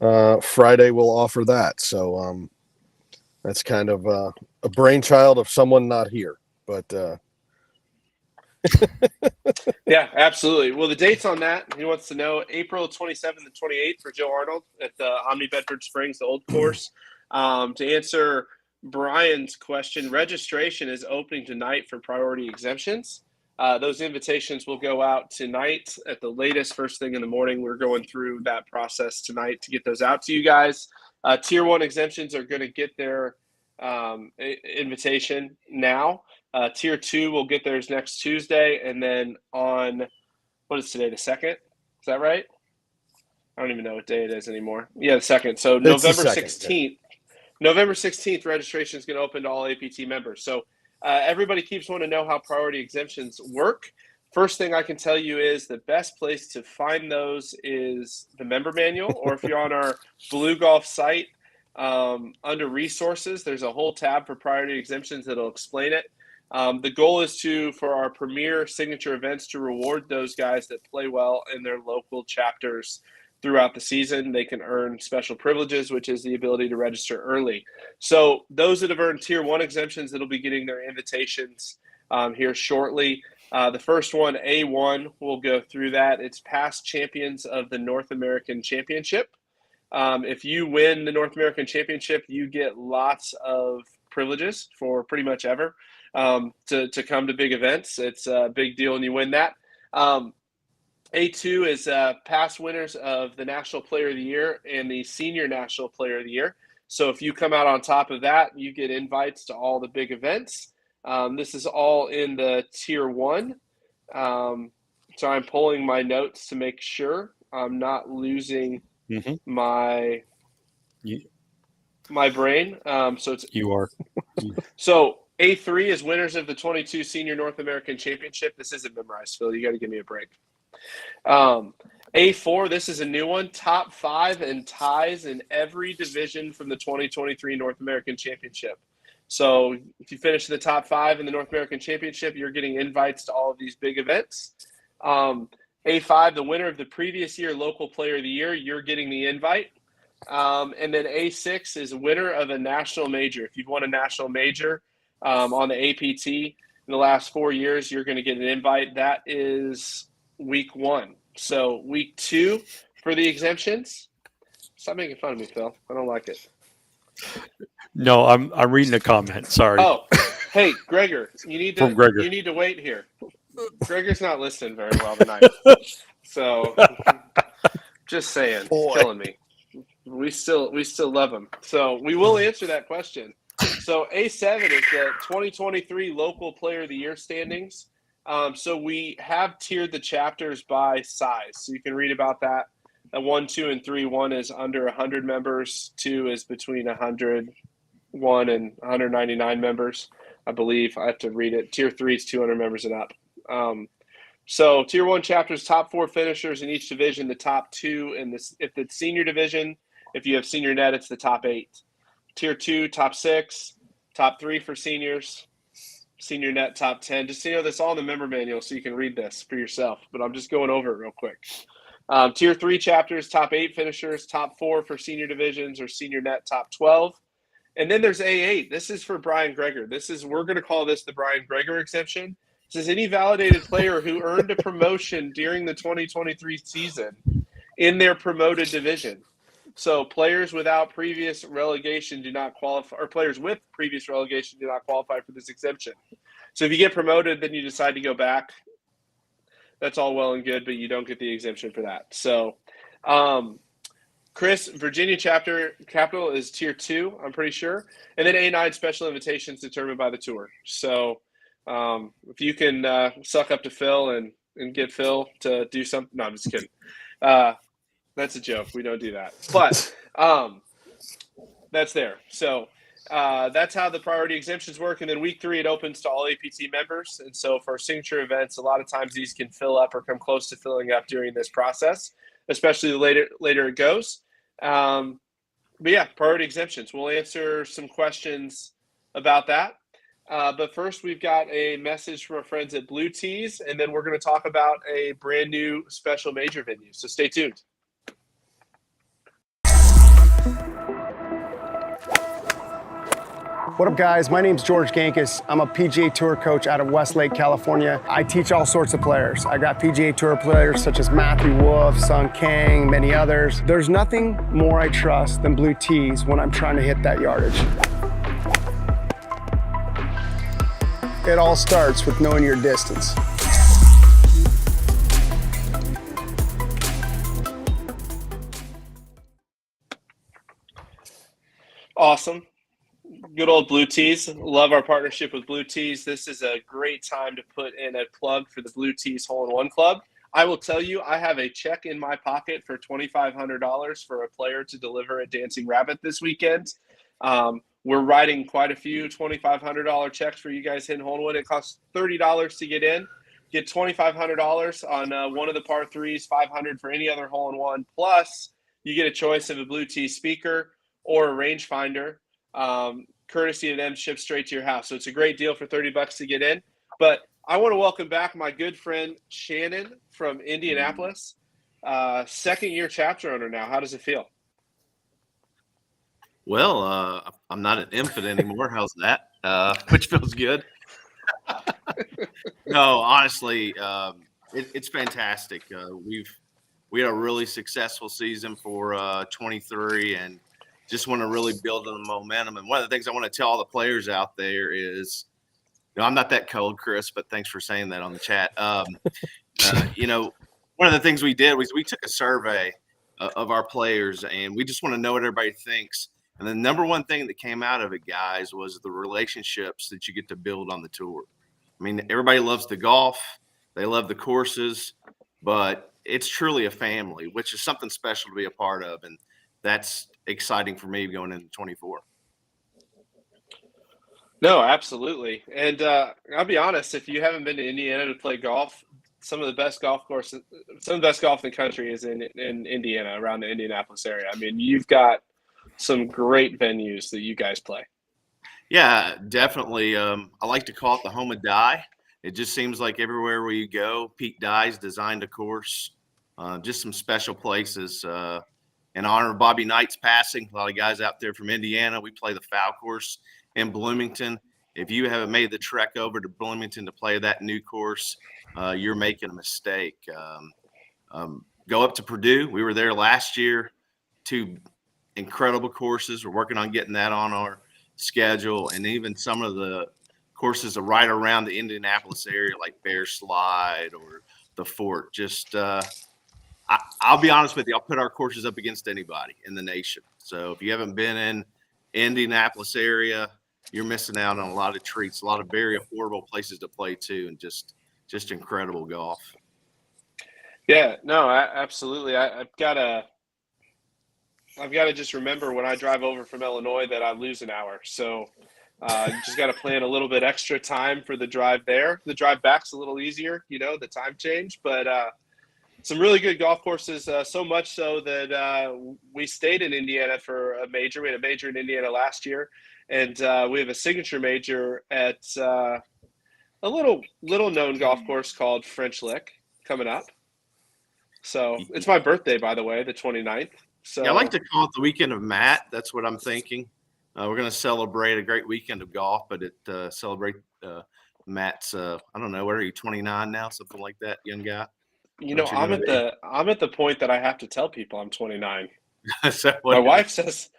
Friday will offer that. So that's kind of a brainchild of someone not here, but yeah, absolutely. Well, the dates on that, he wants to know April 27th and 28th for Joe Arnold at the Omni Bedford Springs, the old course. To answer Brian's question, registration is opening tonight for priority exemptions. Those invitations will go out tonight at the latest, first thing in the morning. We're going through that process tonight to get those out to you guys. Tier 1 exemptions are going to get their invitation now. Tier 2 will get theirs next Tuesday. And then on, what is today, the 2nd? Is that right? I don't even know what day it is anymore. Yeah, the 2nd. So it's November the 2nd, 16th. Yeah. November 16th, registration is going to open to all APT members. So everybody keeps wanting to know how priority exemptions work. First thing I can tell you is the best place to find those is the member manual, or if you're on our Blue Golf site, under resources, there's a whole tab for priority exemptions that'll explain it. The goal is for our premier signature events to reward those guys that play well in their local chapters throughout the season. They can earn special privileges, which is the ability to register early. So those that have earned Tier 1 exemptions, that'll be getting their invitations here shortly. The first one, A1, we'll go through that. It's past champions of the North American Championship. If you win the North American Championship, you get lots of privileges for pretty much ever to come to big events. It's a big deal when you win that. A2 is past winners of the National Player of the Year and the Senior National Player of the Year. So if you come out on top of that, you get invites to all the big events. This is all in the Tier 1. So I'm pulling my notes to make sure I'm not losing my brain. So it's You are. So A3 is winners of the 22 Senior North American Championship. This isn't memorized, Phil. You got to give me a break. A4, this is a new one. Top 5 and ties in every division from the 2023 North American Championship. So if you finish in the top 5 in the North American Championship, you're getting invites to all of these big events. A5, the winner of the previous year Local Player of the Year, you're getting the invite. And then A6 is a winner of a national major. If you've won a national major on the APT in the last 4 years, you're going to get an invite. That is week 1. So week 2 for the exemptions. Stop making fun of me, Phil. I don't like it. No, I'm reading a comment. Sorry. Oh, hey, Gregor, From Gregor. you need to wait here. Gregor's not listening very well tonight. So just saying, killing me. We still love him. So we will answer that question. So A7 is the 2023 Local Player of the Year standings. So we have tiered the chapters by size. So you can read about that. 1, 2, and 3. 1 is under 100 members. 2 is between 101 and 199 members, I believe. I have to read it. Tier 3 is 200 members and up. So Tier 1 chapters, top 4 finishers in each division, the top 2 in this. If it's senior division, if you have senior net, it's the top 8. Tier 2, top 6, top 3 for seniors, senior net, top 10. Just so you know, that's all in the member manual, so you can read this for yourself. But I'm just going over it real quick. Tier 3 chapters, top 8 finishers, top 4 for senior divisions or senior net, top 12. And then there's A8. This is for Brian Gregor. We're going to call this the Brian Gregor exemption. It says any validated player who earned a promotion during the 2023 season in their promoted division. So players without previous relegation do not qualify, or players with previous relegation do not qualify for this exemption. So if you get promoted, then you decide to go back. That's all well and good, but you don't get the exemption for that. So, Chris, Virginia chapter capital is tier 2, I'm pretty sure. And then A9 special invitations determined by the tour. So if you can suck up to Phil and get Phil to do something. No, I'm just kidding. That's a joke. We don't do that. But that's there. So that's how the priority exemptions work. And then week 3, it opens to all APT members. And so for signature events, a lot of times these can fill up or come close to filling up during this process, especially the later it goes. But yeah, priority exemptions. We'll answer some questions about that. But first, we've got a message from our friends at Blue Tees, and then we're going to talk about a brand new special major venue. So stay tuned. What up, guys? My name's George Gankis. I'm a PGA Tour coach out of Westlake, California. I teach all sorts of players. I got PGA Tour players such as Matthew Wolff, Sung Kang, many others. There's nothing more I trust than Blue Tees when I'm trying to hit that yardage. It all starts with knowing your distance. Awesome. Good old Blue Tees. Love our partnership with Blue Tees. This is a great time to put in a plug for the Blue Tees Hole-in-One Club. I will tell you, I have a check in my pocket for $2,500 for a player to deliver at Dancing Rabbit this weekend. We're writing quite a few $2,500 checks for you guys hitting hole-in-one. It costs $30 to get in. Get $2,500 on one of the par threes, $500 for any other hole-in-one. Plus, you get a choice of a Blue Tee speaker or a rangefinder. Courtesy of them, shipped straight to your house. So it's a great deal for $30 to get in. But I want to welcome back my good friend Shannon from Indianapolis, second-year chapter owner now. How does it feel? Well, I'm not an infant anymore. How's that? Which feels good. No, honestly, it's fantastic. We had a really successful season for 23, and just want to really build on the momentum. And one of the things I want to tell all the players out there is, I'm not that cold, Chris, but thanks for saying that on the chat. One of the things we did was we took a survey of our players, and we just want to know what everybody thinks. And the number one thing that came out of it, guys, was the relationships that you get to build on the tour. I mean, everybody loves the golf. They love the courses, but it's truly a family, which is something special to be a part of. And that's exciting for me going into 24. No, absolutely. And I'll be honest, if you haven't been to Indiana to play golf, some of the best golf in the country is in Indiana, around the Indianapolis area. I mean, you've got some great venues that you guys play. Yeah, definitely. I like to call it the home of Dye. It just seems like everywhere where you go, Pete Dye's designed a course, just some special places. In honor of Bobby Knight's passing, a lot of guys out there from Indiana, we play the foul course in Bloomington. If you haven't made the trek over to Bloomington to play that new course, you're making a mistake. Go up to Purdue. We were there last year. two incredible courses. We're working on getting that on our schedule, and even some of the courses are right around the Indianapolis area, like Bear Slide or the Fort. Just I'll be honest with you, I'll put our courses up against anybody in the nation. So if you haven't been in Indianapolis area, you're missing out on a lot of treats, a lot of very affordable places to play too, and just incredible golf. Yeah, no, absolutely. I've got to just remember when I drive over from Illinois that I lose an hour. So just got to plan a little bit extra time for the drive there. The drive back's a little easier, the time change, but some really good golf courses, so much so that we stayed in Indiana for a major. We had a major in Indiana last year, and we have a signature major at a little known golf course called French Lick coming up. So it's my birthday, by the way, the 29th. So yeah, I like to call it the weekend of Matt. That's what I'm thinking. We're going to celebrate a great weekend of golf, but celebrate Matt's. I don't know, what are you, 29 now, something like that, young guy? I'm at the point that I have to tell people I'm 29. So my wife says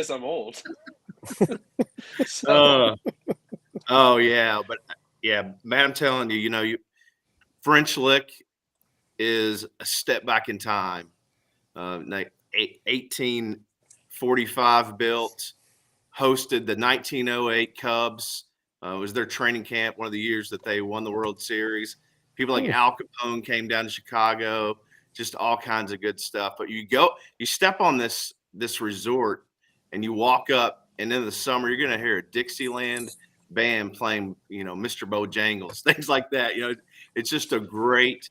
I'm old. Oh yeah, but yeah, man, I'm telling you, French Lick is a step back in time. 1845 built, hosted the 1908 Cubs. It was their training camp, one of the years that they won the World Series. People like Al Capone came down to Chicago, just all kinds of good stuff. But you step on this resort and you walk up, and in the summer, you're going to hear a Dixieland band playing, Mr. Bojangles, things like that. It's just a great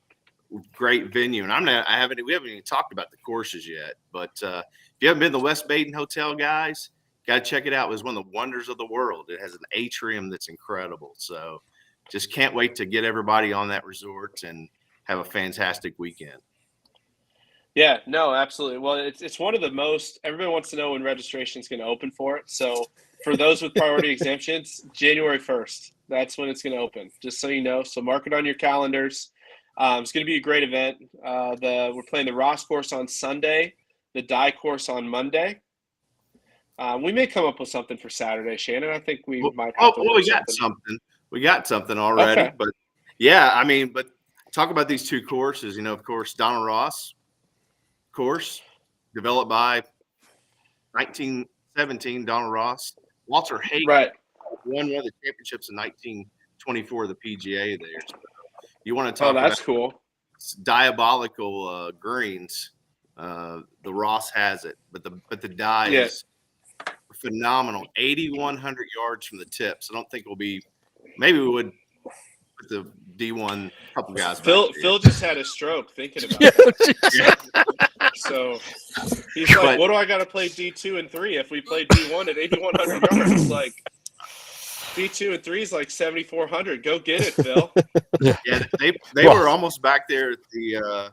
venue. And we haven't even talked about the courses yet, but if you haven't been to the West Baden Hotel, guys, got to check it out. It was one of the wonders of the world. It has an atrium that's incredible. So just can't wait to get everybody on that resort and have a fantastic weekend. Yeah, no, absolutely. Well, it's one of the most, everybody wants to know when registration is going to open for it. So for those with priority exemptions, January 1st, that's when it's going to open, just so you know. So mark it on your calendars. It's going to be a great event. We're playing the Ross course on Sunday, the Dye course on Monday. We may come up with something for Saturday, Shannon. I think we might have to we got something. We got something already. Okay. But yeah, but talk about these two courses. Of course, Donald Ross course, developed by 1917 Donald Ross. Walter Hagen won one of the championships in 1924 of the PGA there. So you want to talk that's cool. Diabolical greens. The Ross has it, but the Dye is phenomenal. 8,100 yards from the tips. I don't think maybe we would put the D1 couple guys. Phil just had a stroke thinking about it. So he's like, what do I got to play D2 and 3 if we play D1 at 8,100 yards? Like D2 and 3 is like 7,400. Go get it, Phil. Yeah, they were almost back there at the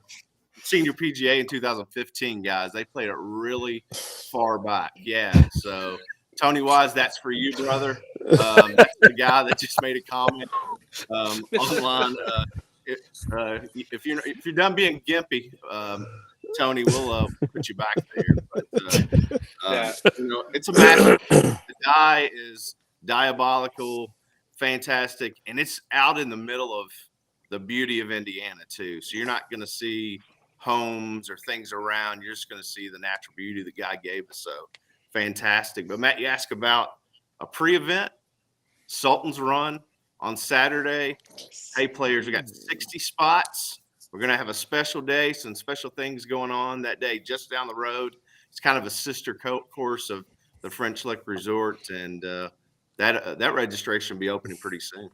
senior PGA in 2015, guys. They played it really far back. Yeah, so Tony Wise, that's for you, brother. That's the guy that just made a comment online. If you're done being gimpy, Tony, we'll put you back there. But it's a match. The Dye is diabolical, fantastic, and it's out in the middle of the beauty of Indiana too. So you're not going to see homes or things around. You're just going to see the natural beauty the guy gave us. So fantastic. But Matt, you asked about a pre-event, Sultan's Run on Saturday. Hey, players, we got 60 spots. We're going to have a special day, some special things going on that day just down the road. It's kind of a sister course of the French Lick Resort, and that registration will be opening pretty soon.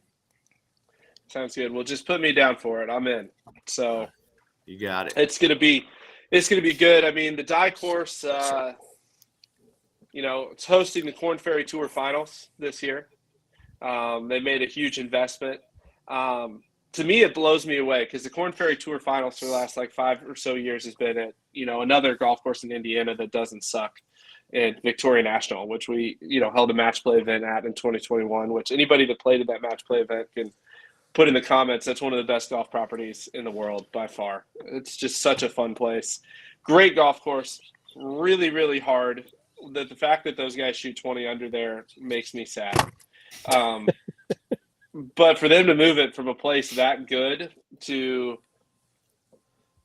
Sounds good. Well, just put me down for it. I'm in. So you got it. It's gonna be good. The Dye course, it's hosting the Korn Ferry Tour Finals this year. They made a huge investment. To me, it blows me away because the Korn Ferry Tour Finals for the last 5 or so years has been at another golf course in Indiana that doesn't suck, in Victoria National, which we held a match play event at in 2021. Which anybody that played at that match play event can put in the comments. That's one of the best golf properties in the world by far. It's just such a fun place. Great golf course, really, really hard. That the fact that those guys shoot 20 under there makes me sad. But for them to move it from a place that good to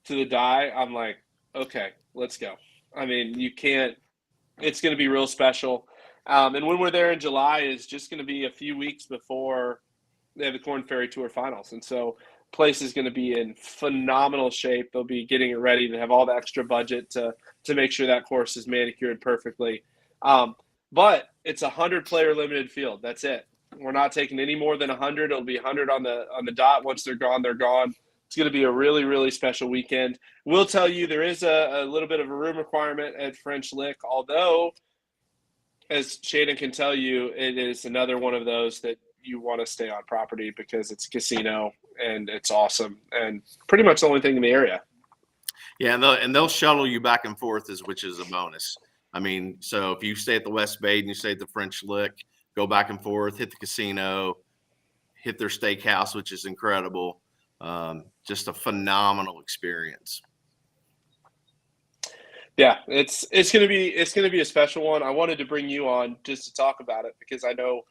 the die, I'm like, okay, let's go. I mean, you can't. It's going to be real special. And when we're there in July is just going to be a few weeks before they have the Corn Ferry Tour finals. And so place is going to be in phenomenal shape. They'll be getting it ready to have all the extra budget to make sure that course is manicured perfectly. But it's a 100-player limited field. That's it. We're not taking any more than 100. It'll be 100 on the dot. Once they're gone, they're gone. It's going to be a really, really special weekend. We'll tell you there is a little bit of a room requirement at French Lick, although, as Shannon can tell you, it is another one of those that you want to stay on property because it's a casino and it's awesome and pretty much the only thing in the area. Yeah, and they'll shuttle you back and forth, which is a bonus. I mean, so if you stay at the West Bay and you stay at the French Lick, go back and forth, hit the casino, hit their steakhouse, which is incredible. Just a phenomenal experience. Yeah, it's gonna be a special one. I wanted to bring you on just to talk about it because I know,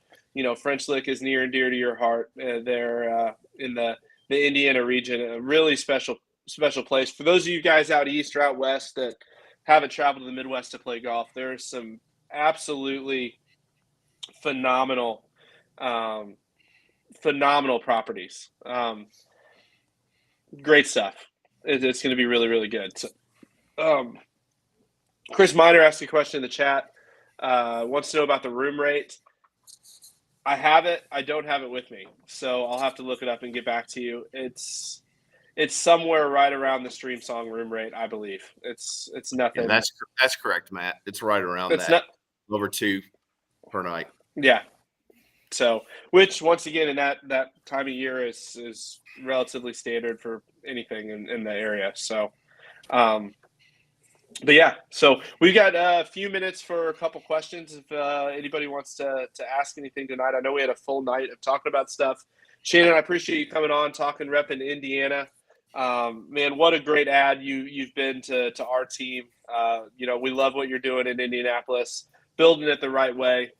French Lick is near and dear to your heart. They're in the Indiana region, a really special place. For those of you guys out east or out west that haven't traveled to the Midwest to play golf, there's some absolutely phenomenal properties. Great stuff. It's going to be really, really good. So, Chris Miner asked a question in the chat. Wants to know about the room rate. I have it. I don't have it with me, so I'll have to look it up and get back to you. It's somewhere right around the Stream Song room rate, I believe. It's nothing. Yeah, that's correct, Matt. It's right around it's that. Over 2 per night. Yeah. So, which once again in that time of year is relatively standard for anything in the area. So, but yeah, so we've got a few minutes for a couple questions. If anybody wants to ask anything tonight, I know we had a full night of talking about stuff. Shannon, I appreciate you coming on, talking rep in Indiana. Man, what a great ad you've been to our team. We love what you're doing in Indianapolis, building it the right way.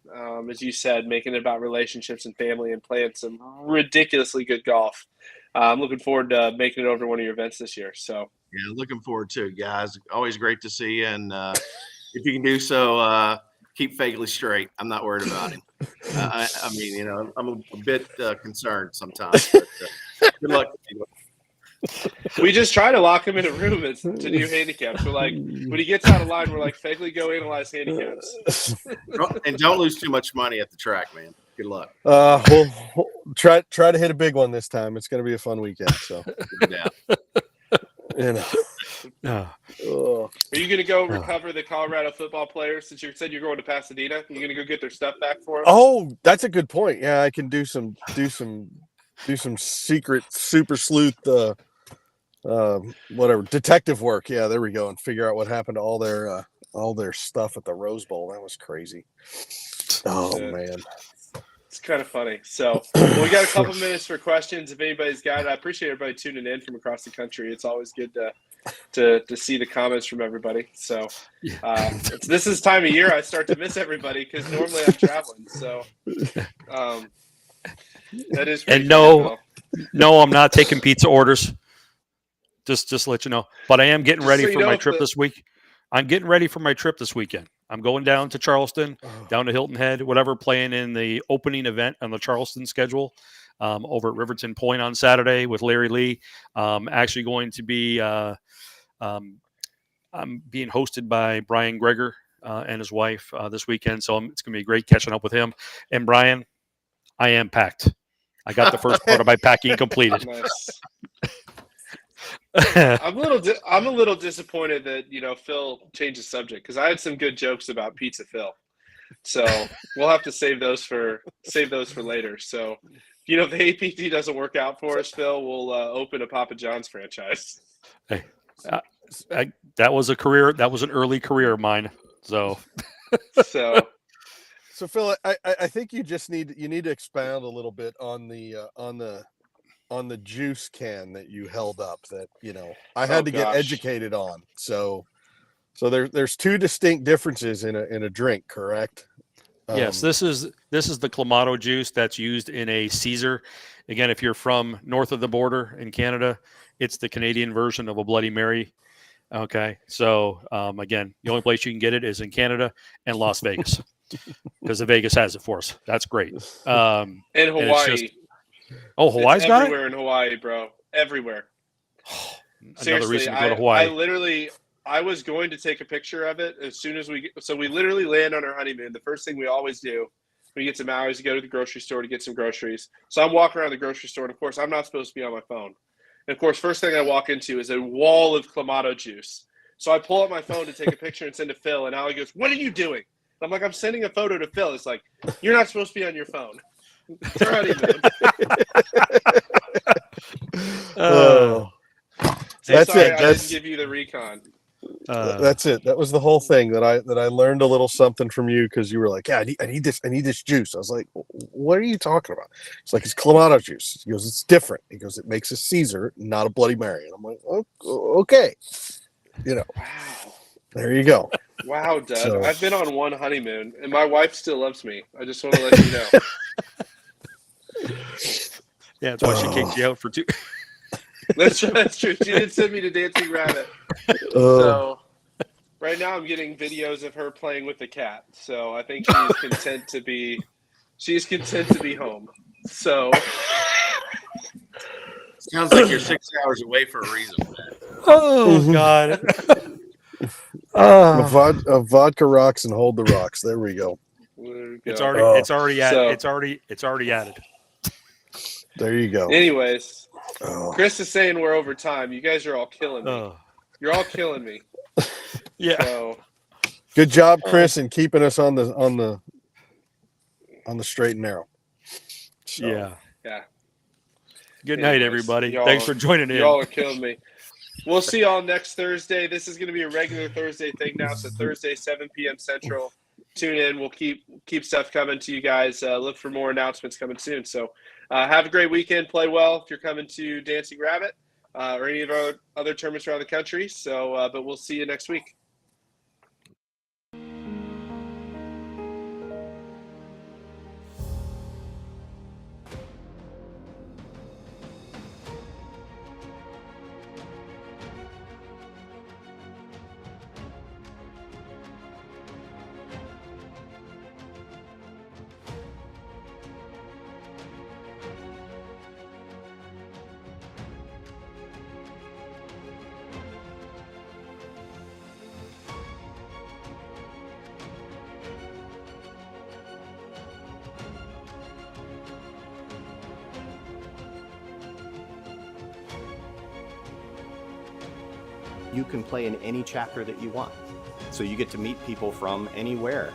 As you said, making it about relationships and family and playing some ridiculously good golf. I'm looking forward to making it over to one of your events this year. So. Yeah, looking forward to it, guys. Always great to see you. And if you can do so, keep Fagley straight. I'm not worried about him. I mean, I'm a bit concerned sometimes. But, good luck. We just try to lock him in a room to do handicaps. We're like, when he gets out of line, we're like, Fagley, go analyze handicaps. And don't lose too much money at the track, man. Good luck. We'll try to hit a big one this time. It's going to be a fun weekend. So. Yeah. Are you going to go recover the Colorado football players since you said you're going to Pasadena? You're going to go get their stuff back for them? Oh, that's a good point. Yeah, I can do some secret super sleuth whatever detective work. Yeah, there we go, and figure out what happened to all their stuff at the Rose Bowl. That was crazy. Oh man. It's kind of funny. So we got a couple minutes for questions. If anybody's got it, I appreciate everybody tuning in from across the country. It's always good to see the comments from everybody. So this is time of year I start to miss everybody because normally I'm traveling. So that is. And no, I'm not taking pizza orders. Just to let you know. But I am getting ready for my trip this week. I'm getting ready for my trip this weekend. I'm going down to Charleston, down to Hilton Head, whatever, playing in the opening event on the Charleston schedule over at Riverton Point on Saturday with Larry Lee. Actually going to be I'm being hosted by Brian Greger and his wife this weekend. So it's going to be great catching up with him. And Brian, I am packed. I got the first part of my packing completed. Nice. I'm a little disappointed that Phil changed the subject because I had some good jokes about Pizza Phil, so we'll have to save those for later. So if the APT doesn't work out for us, Phil, we'll open a Papa John's franchise. Hey, that was an early career of mine. So Phil, I think you need to expound a little bit on the juice can that you held up that I had to get educated on. So So there's two distinct differences in a drink, correct? Yes, this is the Clamato juice that's used in a Caesar. Again, if you're from north of the border in Canada, it's the Canadian version of a Bloody Mary. Okay, so again, the only place you can get it is in Canada and Las Vegas, because the Vegas has it for us. That's great. In and Hawaii. it's just, oh, Hawaii's it's got it. everywhere in Hawaii, bro. Everywhere. Another Seriously, reason to go to Hawaii. I was going to take a picture of it as soon as we literally land on our honeymoon. The first thing we always do when we get to Maui is to go to the grocery store to get some groceries. So I'm walking around the grocery store, and of course, I'm not supposed to be on my phone. And of course, first thing I walk into is a wall of Clamato juice. So I pull up my phone to take a picture and send to Phil, and Ali goes, "What are you doing?" I'm like, "I'm sending a photo to Phil." It's like, "You're not supposed to be on your phone." It's our honeymoon. That's sorry, it. I didn't give you the recon. That's it. That was the whole thing that I learned a little something from you, because you were like, "Yeah, I need this juice." I was like, "What are you talking about?" It's like, "It's Clamato juice." He goes, "It's different." He goes, "It makes a Caesar, not a Bloody Mary." And I'm like, "Okay, Wow. There you go." Wow, Dad. So, I've been on one honeymoon, and my wife still loves me. I just want to let you know. Yeah, that's why she kicked you out for 2. That's true. She did send me to Dancing Rabbit. So right now I'm getting videos of her playing with the cat. So I think she's content to be home. So Sounds like you're 6 hours away for a reason, man. Oh God. Vodka rocks and hold the rocks. There we go. It's already added. There you go. Anyways, Chris is saying we're over time. You guys are all killing me. Oh. You're all killing me. Yeah. So, good job, Chris, in keeping us on the straight and narrow. So. Yeah. Good night, everybody. Thanks for joining in. Y'all are killing me. We'll see y'all next Thursday. This is going to be a regular Thursday thing now. So Thursday, 7 p.m. Central. Tune in. We'll keep stuff coming to you guys. Look for more announcements coming soon. So have a great weekend. Play well if you're coming to Dancing Rabbit or any of our other tournaments around the country. So, but we'll see you next week. You can play in any chapter that you want. So you get to meet people from anywhere